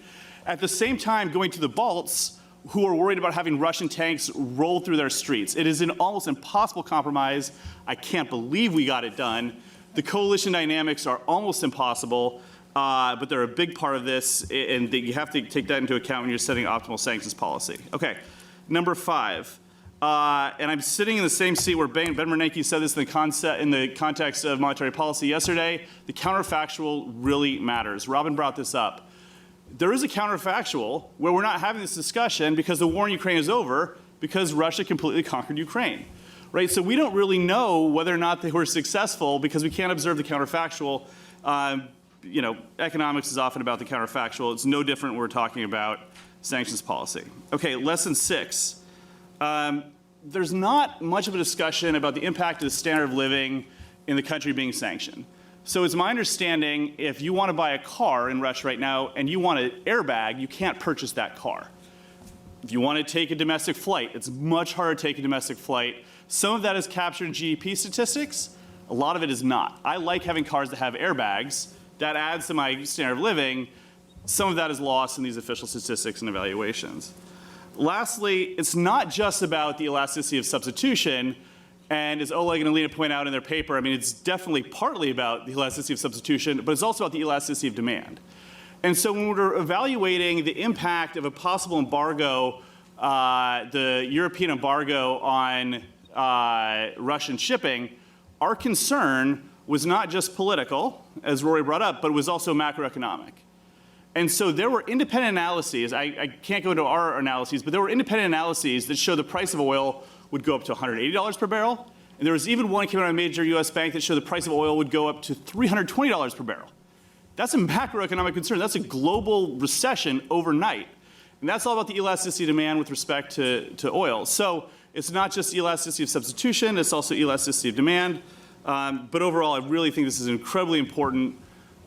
At the same time, going to the Balts, who are worried about having Russian tanks roll through their streets. It is an almost impossible compromise. I can't believe we got it done. The coalition dynamics are almost impossible, but they're a big part of this, and you have to take that into account when you're setting optimal sanctions policy. Okay, number 5. And I'm sitting in the same seat where Ben Bernanke said this in the context of monetary policy yesterday. The counterfactual really matters. Robin brought this up. There is a counterfactual where we're not having this discussion because the war in Ukraine is over because Russia completely conquered Ukraine, right? So we don't really know whether or not they were successful because we can't observe the counterfactual. Economics is often about the counterfactual. It's no different when we're talking about sanctions policy. Okay, lesson 6. There's not much of a discussion about the impact of the standard of living in the country being sanctioned. So it's my understanding if you want to buy a car in Russia right now and you want an airbag, you can't purchase that car. If you want to take a domestic flight, it's much harder to take a domestic flight. Some of that is captured in GDP statistics. A lot of it is not. I like having cars that have airbags. That adds to my standard of living. Some of that is lost in these official statistics and evaluations. Lastly, it's not just about the elasticity of substitution. And as Oleg and Alina point out in their paper, I mean, it's definitely partly about the elasticity of substitution, but it's also about the elasticity of demand. And so when we're evaluating the impact of a possible embargo, the European embargo on Russian shipping, our concern was not just political, as Rory brought up, but it was also macroeconomic. And so there were independent analyses, I can't go into our analyses, but there were independent analyses that show the price of oil would go up to $180 per barrel. And there was even one came out of a major US bank that showed the price of oil would go up to $320 per barrel. That's a macroeconomic concern. That's a global recession overnight. And that's all about the elasticity of demand with respect to oil. So it's not just elasticity of substitution, it's also elasticity of demand. But overall, I really think this is an incredibly important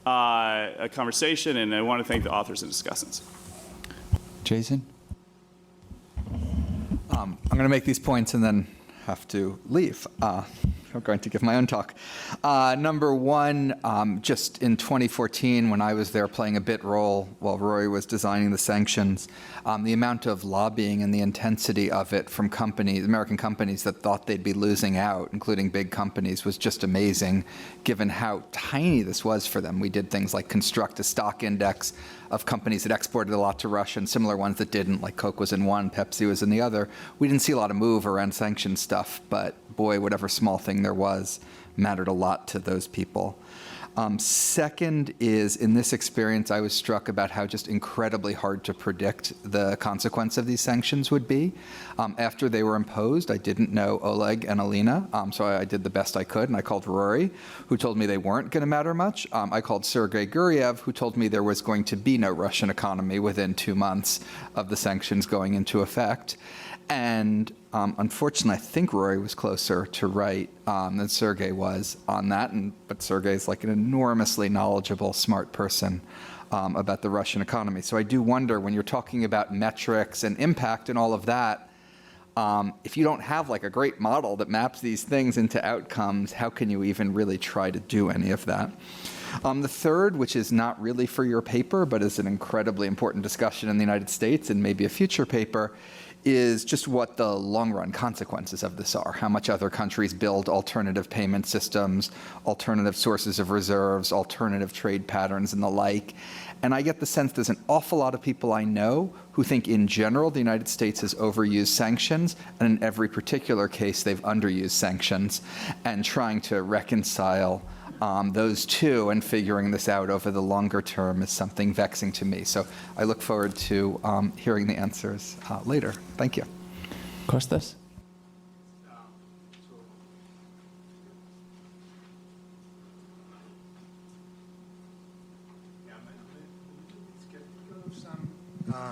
conversation, and I want to thank the authors and discussants. Jason? I'm going to make these points and then have to leave. I'm going to give my own talk. Number one, just in 2014, when I was there playing a bit role while Rory was designing the sanctions, the amount of lobbying and the intensity of it from companies, American companies that thought they'd be losing out, including big companies, was just amazing, given how tiny this was for them. We did things like construct a stock index of companies that exported a lot to Russia and similar ones that didn't, like Coke was in one, Pepsi was in the other. We didn't see a lot of move around sanctions stuff, but boy, whatever small thing there was mattered a lot to those people. Second is, in this experience, I was struck about how just incredibly hard to predict the consequence of these sanctions would be. After they were imposed, I didn't know Oleg and Alina, so I did the best I could, and I called Rory, who told me they weren't going to matter much. I called Sergei Guriev, who told me there was going to be no Russian economy within 2 months of the sanctions going into effect. And unfortunately, I think Rory was closer to right than Sergei was on that. But Sergei's like an enormously knowledgeable, smart person about the Russian economy. So I do wonder, when you're talking about metrics and impact and all of that, if you don't have like a great model that maps these things into outcomes, how can you even really try to do any of that? The third, which is not really for your paper, but is an incredibly important discussion in the United States and maybe a future paper, is just what the long-run consequences of this are. How much other countries build alternative payment systems, alternative sources of reserves, alternative trade patterns, and the like. And I get the sense there's an awful lot of people I know who think in general the United States has overused sanctions, and in every particular case they've underused sanctions, and trying to reconcile those two and figuring this out over the longer term is something vexing to me. So I look forward to hearing the answers later. Thank you. Kostas?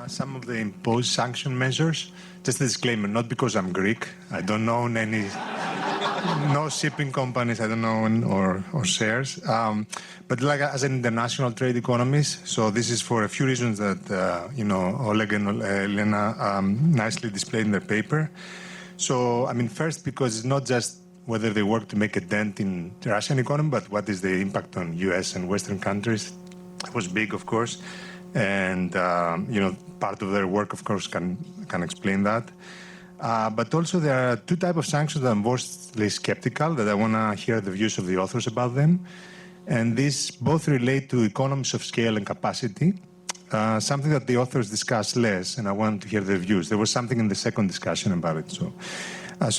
Some of the imposed sanction measures. Just a disclaimer, not because I'm Greek. I don't own any, no shipping companies, I don't own or shares. But like as an international trade economist, so this is for a few reasons that, Oleg and Elena nicely displayed in their paper. So, I mean, first, because it's not just whether they work to make a dent in the Russian economy, but what is the impact on US and Western countries. It was big, of course. And, part of their work, of course, can explain that. But also there are two types of sanctions that I'm mostly skeptical, that I want to hear the views of the authors about them. And these both relate to economies of scale and capacity, something that the authors discuss less, and I want to hear their views. There was something in the second discussion about it. So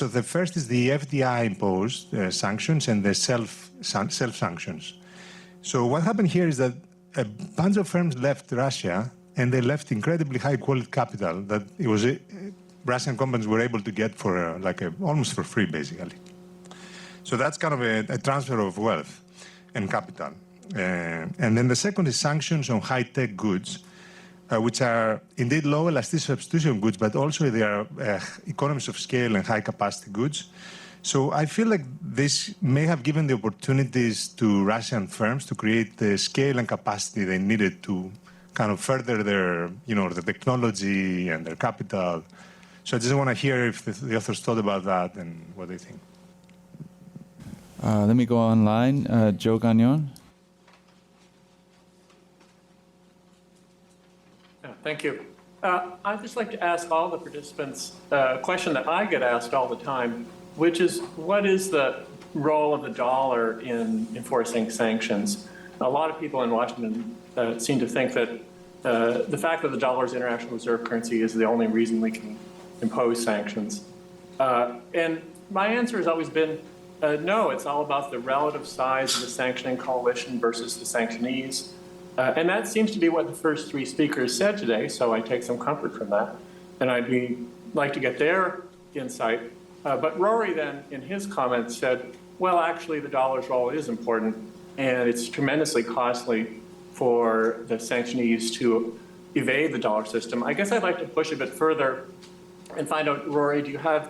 the first is the FDI-imposed sanctions and the self-sanctions. So what happened here is that a bunch of firms left Russia, and they left incredibly high-quality capital that Russian companies were able to get for almost for free, basically. So that's kind of a transfer of wealth and capital. And then the second is sanctions on high-tech goods, which are indeed low elasticity substitution goods, but also they are economies of scale and high-capacity goods. So I feel like this may have given the opportunities to Russian firms to create the scale and capacity they needed to kind of further their, the technology and their capital. So I just want to hear if the authors thought about that and what they think. Let me go online. Joe Gagnon. Thank you. I'd just like to ask all the participants a question that I get asked all the time. which is what is the role of the dollar in enforcing sanctions? A lot of people in Washington seem to think that the fact that the dollar is international reserve currency is the only reason we can impose sanctions. And my answer has always been, no, it's all about the relative size of the sanctioning coalition versus the sanctionees. And that seems to be what the first three speakers said today, so I take some comfort from that. And I'd like to get their insight. But Rory then, in his comments, said, well, actually, the dollar's role is important, and it's tremendously costly for the sanctionees to evade the dollar system. I guess I'd like to push a bit further and find out, Rory, do you have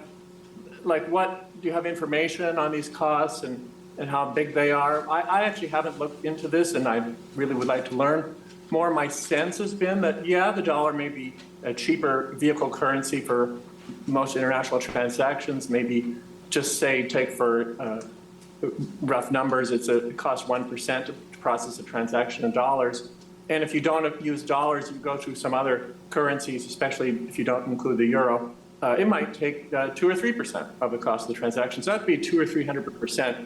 information on these costs and how big they are? I actually haven't looked into this, and I really would like to learn more. My sense has been that, yeah, the dollar may be a cheaper vehicle currency for most international transactions. Maybe just say, take for rough numbers, it costs 1% to process a transaction in dollars. And if you don't use dollars, you go through some other currencies, especially if you don't include the euro, it might take 2 or 3% of the cost of the transaction. So that'd be 200 or 300%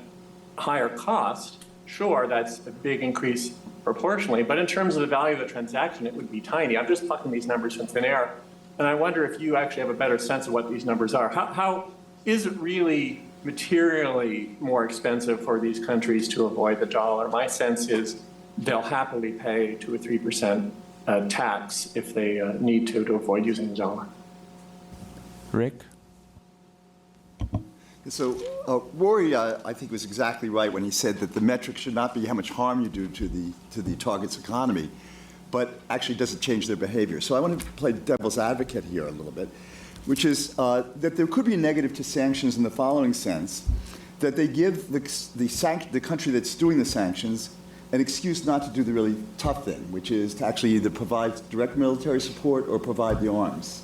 higher cost. Sure, that's a big increase proportionally, but in terms of the value of the transaction, it would be tiny. I'm just plucking these numbers from thin air, and I wonder if you actually have a better sense of what these numbers are. How is it really materially more expensive for these countries to avoid the dollar? My sense is they'll happily pay 2 or 3% tax if they need to avoid using the dollar. Rick? So Rory, I think, was exactly right when he said that the metric should not be how much harm you do to the target's economy, but actually does it change their behavior. So I want to play devil's advocate here a little bit, which is that there could be a negative to sanctions in the following sense, that they give the country that's doing the sanctions an excuse not to do the really tough thing, which is to actually either provide direct military support or provide the arms.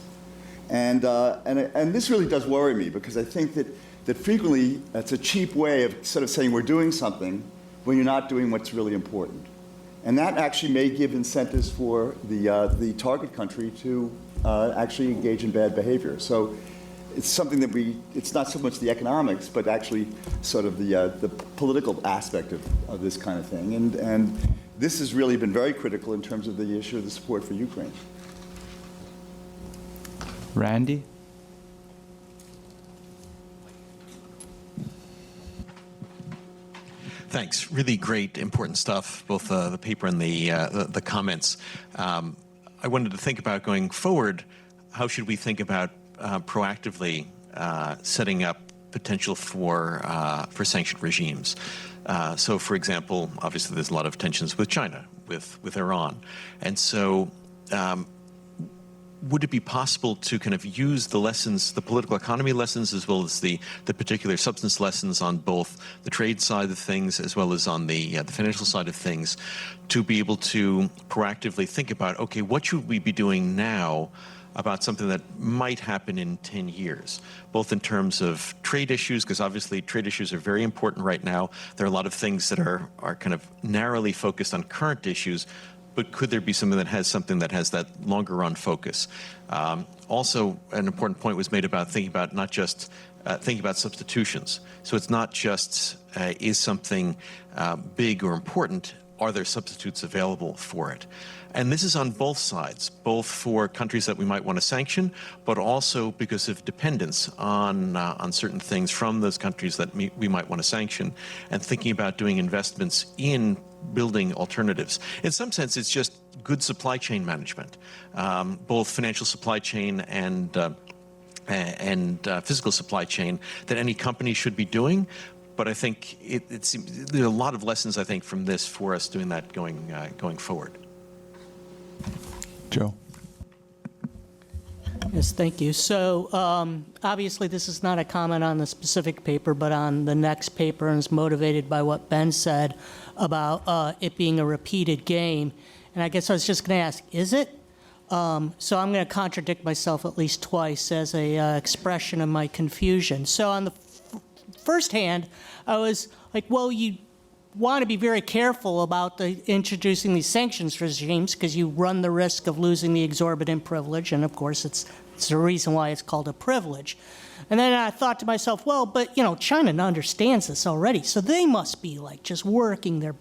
And this really does worry me, because I think that frequently it's a cheap way of sort of saying we're doing something when you're not doing what's really important. And that actually may give incentives for the target country to actually engage in bad behavior. So it's something that it's not so much the economics, but actually sort of the political aspect of this kind of thing. And this has really been very critical in terms of the issue of the support for Ukraine. Randy? Thanks. Really great, important stuff, both the paper and the comments. I wanted to think about going forward, how should we think about proactively setting up potential for sanctioned regimes? So, for example, obviously there's a lot of tensions with China, with Iran. And so would it be possible to kind of use the lessons, the political economy lessons, as well as the particular substance lessons on both the trade side of things as well as on the financial side of things, to be able to proactively think about, okay, what should we be doing now about something that might happen in 10 years, both in terms of trade issues, because obviously trade issues are very important right now. There are a lot of things that are kind of narrowly focused on current issues, but could there be something that has that longer run focus? Also, an important point was made about thinking about not just thinking about substitutions. So it's not just is something big or important, are there substitutes available for it? And this is on both sides, both for countries that we might want to sanction, but also because of dependence on certain things from those countries that we might want to sanction, and thinking about doing investments in building alternatives. In some sense, it's just good supply chain management, both financial supply chain and physical supply chain that any company should be doing. But I think there are a lot of lessons, I think, from this for us doing that going forward. Joe. Yes, thank you. So obviously this is not a comment on the specific paper, but on the next paper, and is motivated by what Ben said about it being a repeated game. And I guess I was just going to ask, is it? So I'm going to contradict myself at least twice as a expression of my confusion. So on the first hand, I was like, well, you want to be very careful about introducing these sanctions regimes because you run the risk of losing the exorbitant privilege, and of course it's It's the reason why it's called a privilege. And then I thought to myself, well, but, China understands this already, so they must be, just working their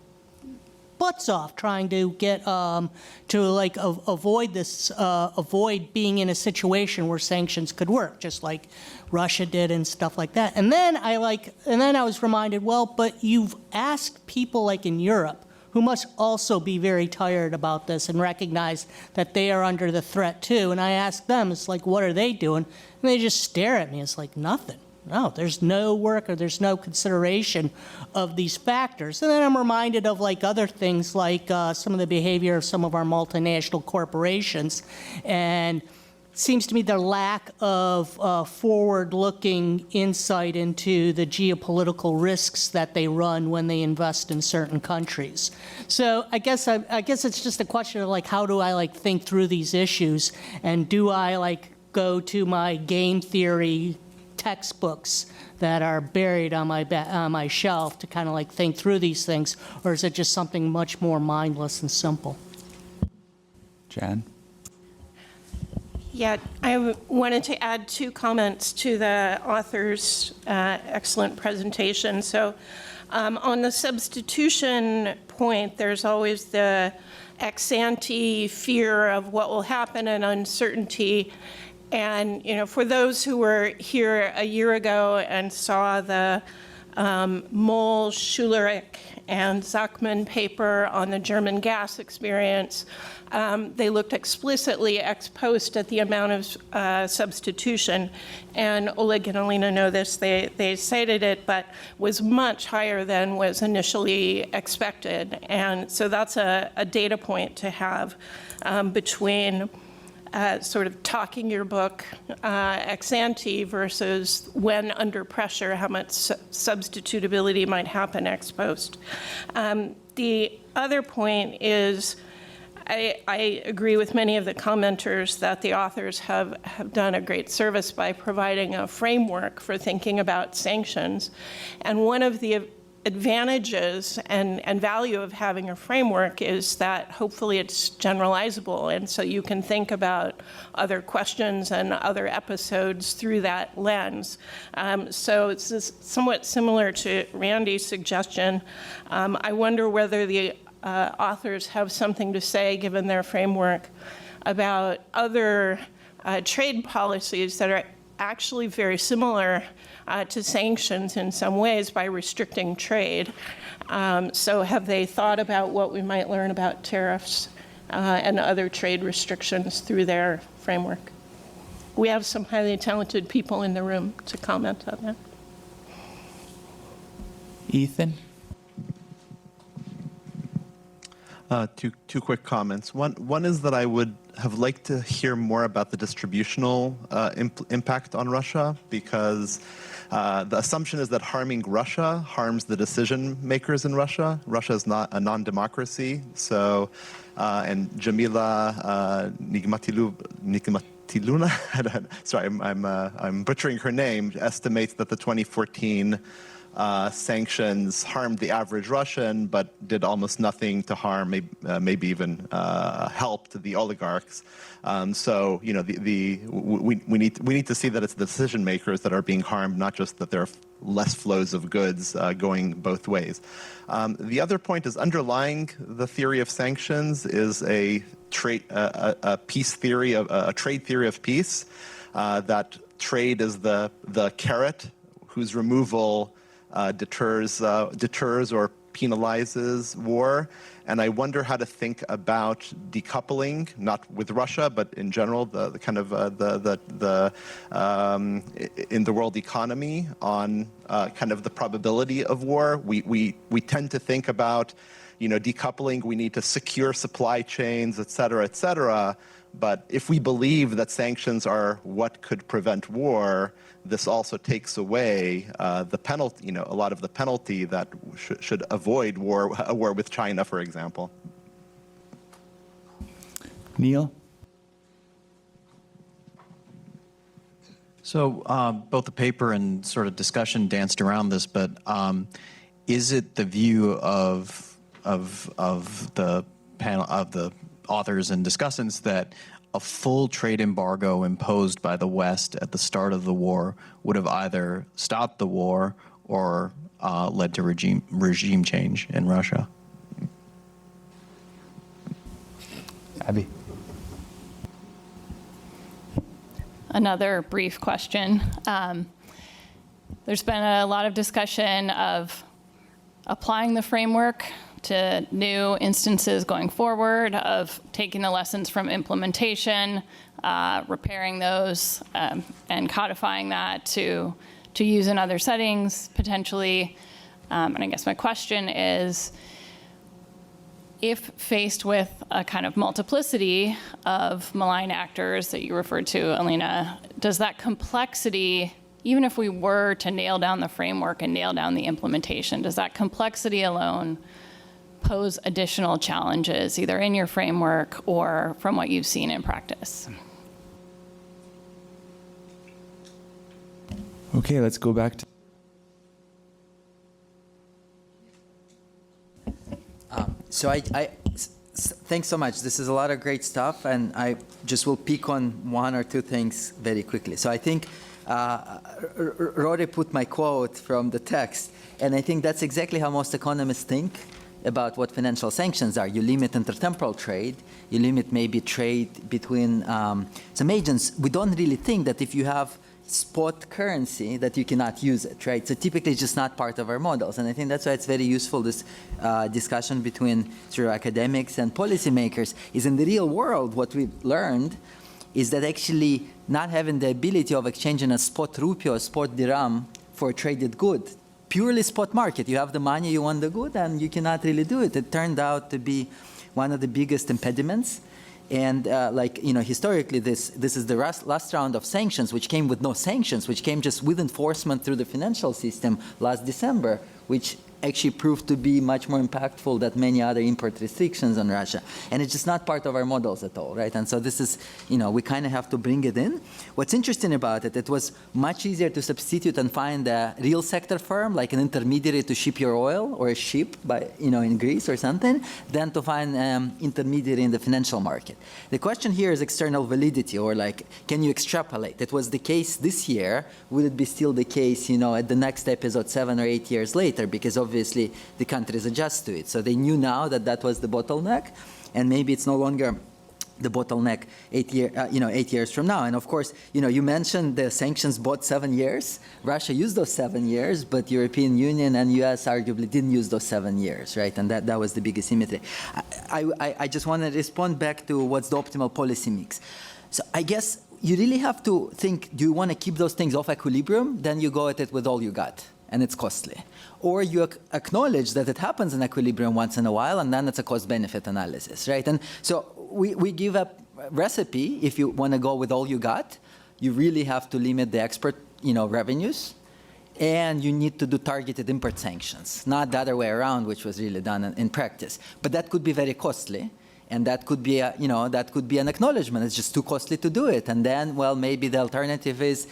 butts off trying to get avoid this, avoid being in a situation where sanctions could work, just like Russia did and stuff like that. And then I was reminded, well, but you've asked people in Europe, who must also be very tired about this and recognize that they are under the threat too. And I asked them, it's what are they doing? And they just stare at me. It's nothing. No, there's no work or there's no consideration of these factors. And then I'm reminded of other things some of the behavior of some of our multinational corporations. And it seems to me their lack of forward-looking insight into the geopolitical risks that they run when they invest in certain countries. So I guess it's just a question of how do I think through these issues, and do I go to my game theory textbooks that are buried on my shelf to kind of think through these things, or is it just something much more mindless and simple? Jan? Yeah, I wanted to add 2 comments to the author's excellent presentation. So on the substitution point, there's always the ex ante fear of what will happen and uncertainty. And, for those who were here a year ago and saw the Moll, Schulerich, and Zachman paper on the German gas experience, they looked explicitly ex post at the amount of substitution. And Oleg and Alina know this, they cited it, but was much higher than was initially expected. And so that's a data point to have between sort of talking your book ex ante versus when under pressure, how much substitutability might happen ex post. The other point is I agree with many of the commenters that the authors have done a great service by providing a framework for thinking about sanctions. And one of the advantages and value of having a framework is that hopefully it's generalizable, and so you can think about other questions and other episodes through that lens. So it's somewhat similar to Randy's suggestion. I wonder whether the authors have something to say, given their framework, about other trade policies that are actually very similar to sanctions in some ways by restricting trade. So have they thought about what we might learn about tariffs and other trade restrictions through their framework? We have some highly talented people in the room to comment on that. Ethan? Two quick comments. One is that I would have liked to hear more about the distributional impact on Russia, because the assumption is that harming Russia harms the decision makers in Russia. Russia is not a non-democracy. So, and Jamila Nigmatiluna, sorry, I'm butchering her name, estimates that the 2014 sanctions harmed the average Russian, but did almost nothing to harm, maybe even helped the oligarchs. So, we need to see that it's the decision makers that are being harmed, not just that there are less flows of goods going both ways. The other point is, underlying the theory of sanctions is a peace theory, a trade theory of peace, that trade is the carrot whose removal deters or penalizes war. And I wonder how to think about decoupling, not with Russia, but in general, the kind of in the world economy on kind of the probability of war. We tend to think about, decoupling. We need to secure supply chains, et cetera, But if we believe that sanctions are what could prevent war, this also takes away the penalty, a lot of the penalty that should avoid a war with China, for example. Neil? So both the paper and sort of discussion danced around this, but is it the view of the panel, of the authors and discussants, that a full trade embargo imposed by the West at the start of the war would have either stopped the war or led to regime change in Russia. Abby. Another brief question. There's been a lot of discussion of applying the framework to new instances going forward, of taking the lessons from implementation, repairing those, and codifying that to use in other settings, potentially. And I guess my question is, if faced with a kind of multiplicity of malign actors that you referred to, Alina, does that complexity, even if we were to nail down the framework and nail down the implementation, does that complexity alone pose additional challenges, either in your framework or from what you've seen in practice? Okay, let's go back to. Thanks so much. This is a lot of great stuff, and I just will pick on one or two things very quickly. So I think Rory put my quote from the text, and I think that's exactly how most economists think about what financial sanctions are. You limit intertemporal trade, you limit maybe trade between some agents. We don't really think that if you have spot currency that you cannot use it, right? So typically it's just not part of our models. And I think that's why it's very useful, this discussion between sort of academics and policymakers, is in the real world what we've learned is that actually not having the ability of exchanging a spot rupee or spot dirham for a traded good, purely spot market, you have the money, you want the good, and you cannot really do it. It turned out to be one of the biggest impediments. And historically, this is the last round of sanctions, which came with no sanctions, which came just with enforcement through the financial system last December, which actually proved to be much more impactful than many other import restrictions on Russia. And it's just not part of our models at all, right? And so this is, we kind of have to bring it in. What's interesting about it, it was much easier to substitute and find a real sector firm, like an intermediary to ship your oil, or a ship in Greece or something, than to find intermediary in the financial market. The question here is external validity, or can you extrapolate? It was the case this year. Will it be still the case, at the next episode 7 or 8 years later? Because obviously the countries adjust to it. So they knew now that that was the bottleneck, and maybe it's no longer the bottleneck 8 years from now. And of course, you mentioned the sanctions bought 7 years. Russia used those 7 years, but European Union and US arguably didn't use those 7 years, right? And that was the biggest symmetry. I just want to respond back to what's the optimal policy mix. So I guess you really have to think, do you want to keep those things off equilibrium? Then you go at it with all you got, and it's costly. Or you acknowledge that it happens in equilibrium once in a while, and then it's a cost-benefit analysis, right? And so we give a recipe. If you want to go with all you got, you really have to limit the export, revenues, and you need to do targeted import sanctions, not the other way around, which was really done in practice. But that could be very costly. And that could be an acknowledgement. It's just too costly to do it. And then, well, maybe the alternative is,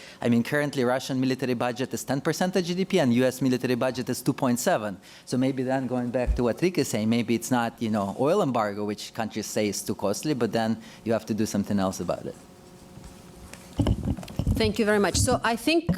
currently Russian military budget is 10% of GDP and US military budget is 2.7. So maybe then, going back to what Rick is saying, maybe it's not, oil embargo, which countries say is too costly, but then you have to do something else about it. Thank you very much. So I think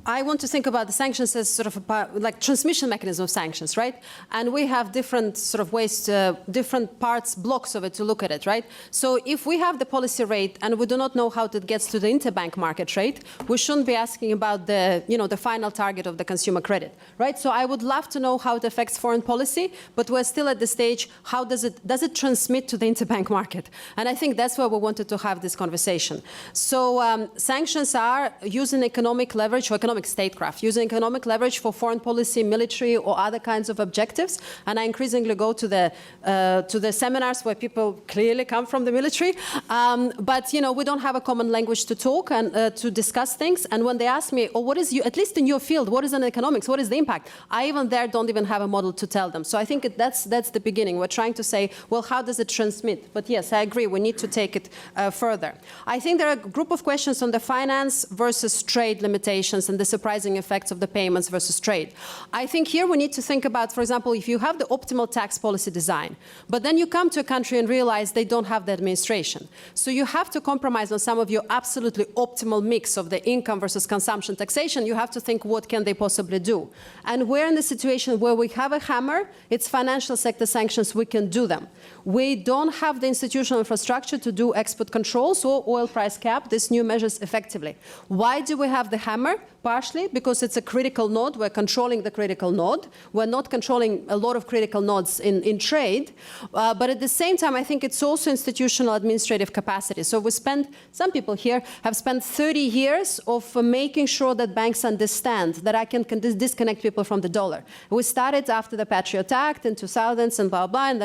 I want to think about the sanctions as sort of like transmission mechanism of sanctions, right? And we have different sort of ways, different parts, blocks of it to look at it, right? So if we have the policy rate and we do not know how it gets to the interbank market rate, we shouldn't be asking about the, the final target of the consumer credit, right? So I would love to know how it affects foreign policy, but we're still at the stage, how does it transmit to the interbank market? And I think that's where we wanted to have this conversation. So sanctions are using economic leverage or economic statecraft, using economic leverage for foreign policy, military, or other kinds of objectives. And I increasingly go to the seminars where people clearly come from the military. But we don't have a common language to talk and to discuss things. And when they ask me, oh, what is at least in your field, what is in economics? What is the impact? I even there don't even have a model to tell them. So I think that's the beginning. We're trying to say, well, how does it transmit? But yes, I agree. We need to take it further. I think there are a group of questions on the finance versus trade limitations and and the surprising effects of the payments versus trade. I think here we need to think about, for example, if you have the optimal tax policy design, but then you come to a country and realize they don't have the administration. So you have to compromise on some of your absolutely optimal mix of the income versus consumption taxation. You have to think, what can they possibly do? And we're in the situation where we have a hammer, it's financial sector sanctions, we can do them. We don't have the institutional infrastructure to do export controls or oil price cap, these new measures effectively. Why do we have the hammer? Partially because it's a critical node. We're controlling the critical node. We're not controlling a lot of critical nodes in trade. But at the same time, I think it's also institutional administrative capacity. So we spend, some people here have spent 30 years of making sure that banks understand that I can disconnect people from the dollar. We started after the Patriot Act in 2000s and blah, blah, and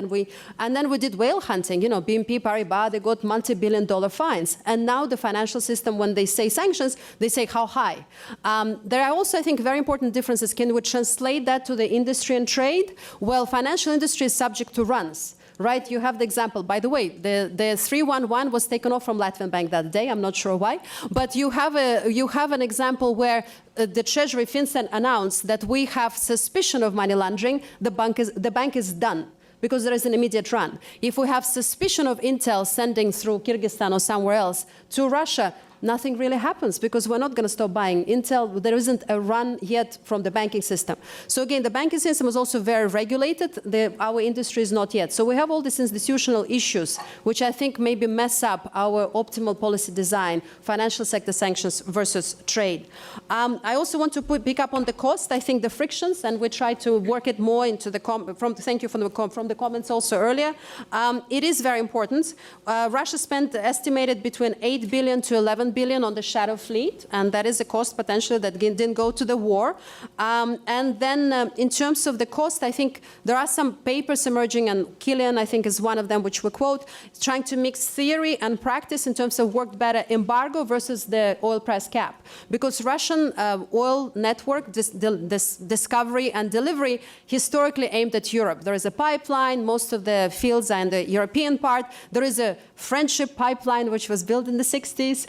then we did whale hunting. You know, BNP Paribas, they got multi-billion-dollar fines. And now the financial system, when they say sanctions, they say how high. There are also, I think, very important differences. Can we translate that to the industry and trade? Well, financial industry is subject to runs. Right, you have the example. By the way, the 311 was taken off from Latvian bank that day. I'm not sure why, but you have an example where the Treasury FinCEN announced that we have suspicion of money laundering. The bank is done, because there is an immediate run. If we have suspicion of intel sending through Kyrgyzstan or somewhere else to Russia, nothing really happens, because we're not going to stop buying intel. There isn't a run yet from the banking system. So again, the banking system is also very regulated. Our industry is not yet. So we have all these institutional issues, which I think maybe mess up our optimal policy design, financial sector sanctions versus trade. I also want to pick up on the cost. I think the frictions, and we try to work it more into the thank you from the comments also earlier. It is very important. Russia spent estimated between 8 billion to 11 billion on the shadow fleet, and that is a cost potentially that didn't go to the war. And then in terms of the cost, I think there are some papers emerging, and Killian, I think, is one of them, which we quote, trying to mix theory and practice in terms of work better embargo versus the oil price cap. Because Russian oil network, this discovery and delivery, historically aimed at Europe. There is a pipeline, most of the fields are in the European part. There is a friendship pipeline, which was built in the 60s.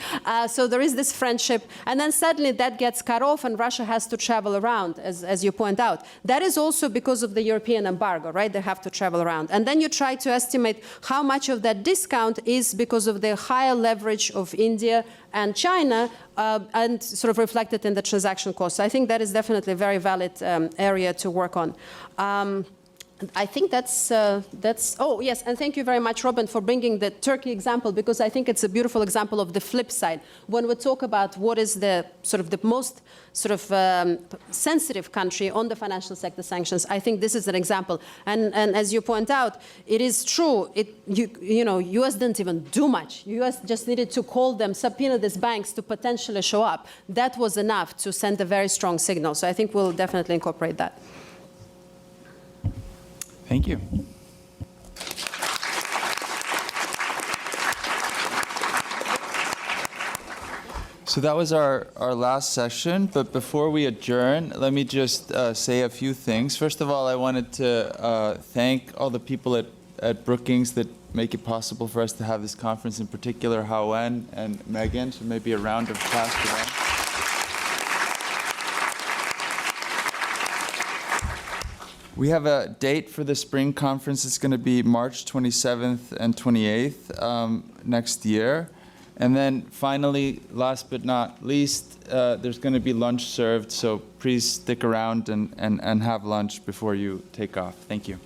So there is this friendship, and then suddenly that gets cut off, and Russia has to travel around, as you point out. That is also because of the European embargo, right? They have to travel around. And then you try to estimate how much of that discount is because of the higher leverage of India and China, and sort of reflected in the transaction costs. So I think that is definitely a very valid area to work on. I think that's, oh yes, and thank you very much, Robin, for bringing the Turkey example, because I think it's a beautiful example of the flip side. When we talk about what is the sort of the most sort of sensitive country on the financial sector sanctions, I think this is an example. And as you point out, it is true, you know, US didn't even do much. US just needed to call them, subpoena these banks to potentially show up. That was enough to send a very strong signal. So I think we'll definitely incorporate that. Thank you. So that was our last session, but before we adjourn, let me just say a few things. First of all, I wanted to thank all the people at Brookings that make it possible for us to have this conference, in particular Hawen and Megan, so maybe a round of applause for them. We have a date for the spring conference. It's going to be March 27th and 28th next year. And then finally, last but not least, there's going to be lunch served, so please stick around and have lunch before you take off. Thank you.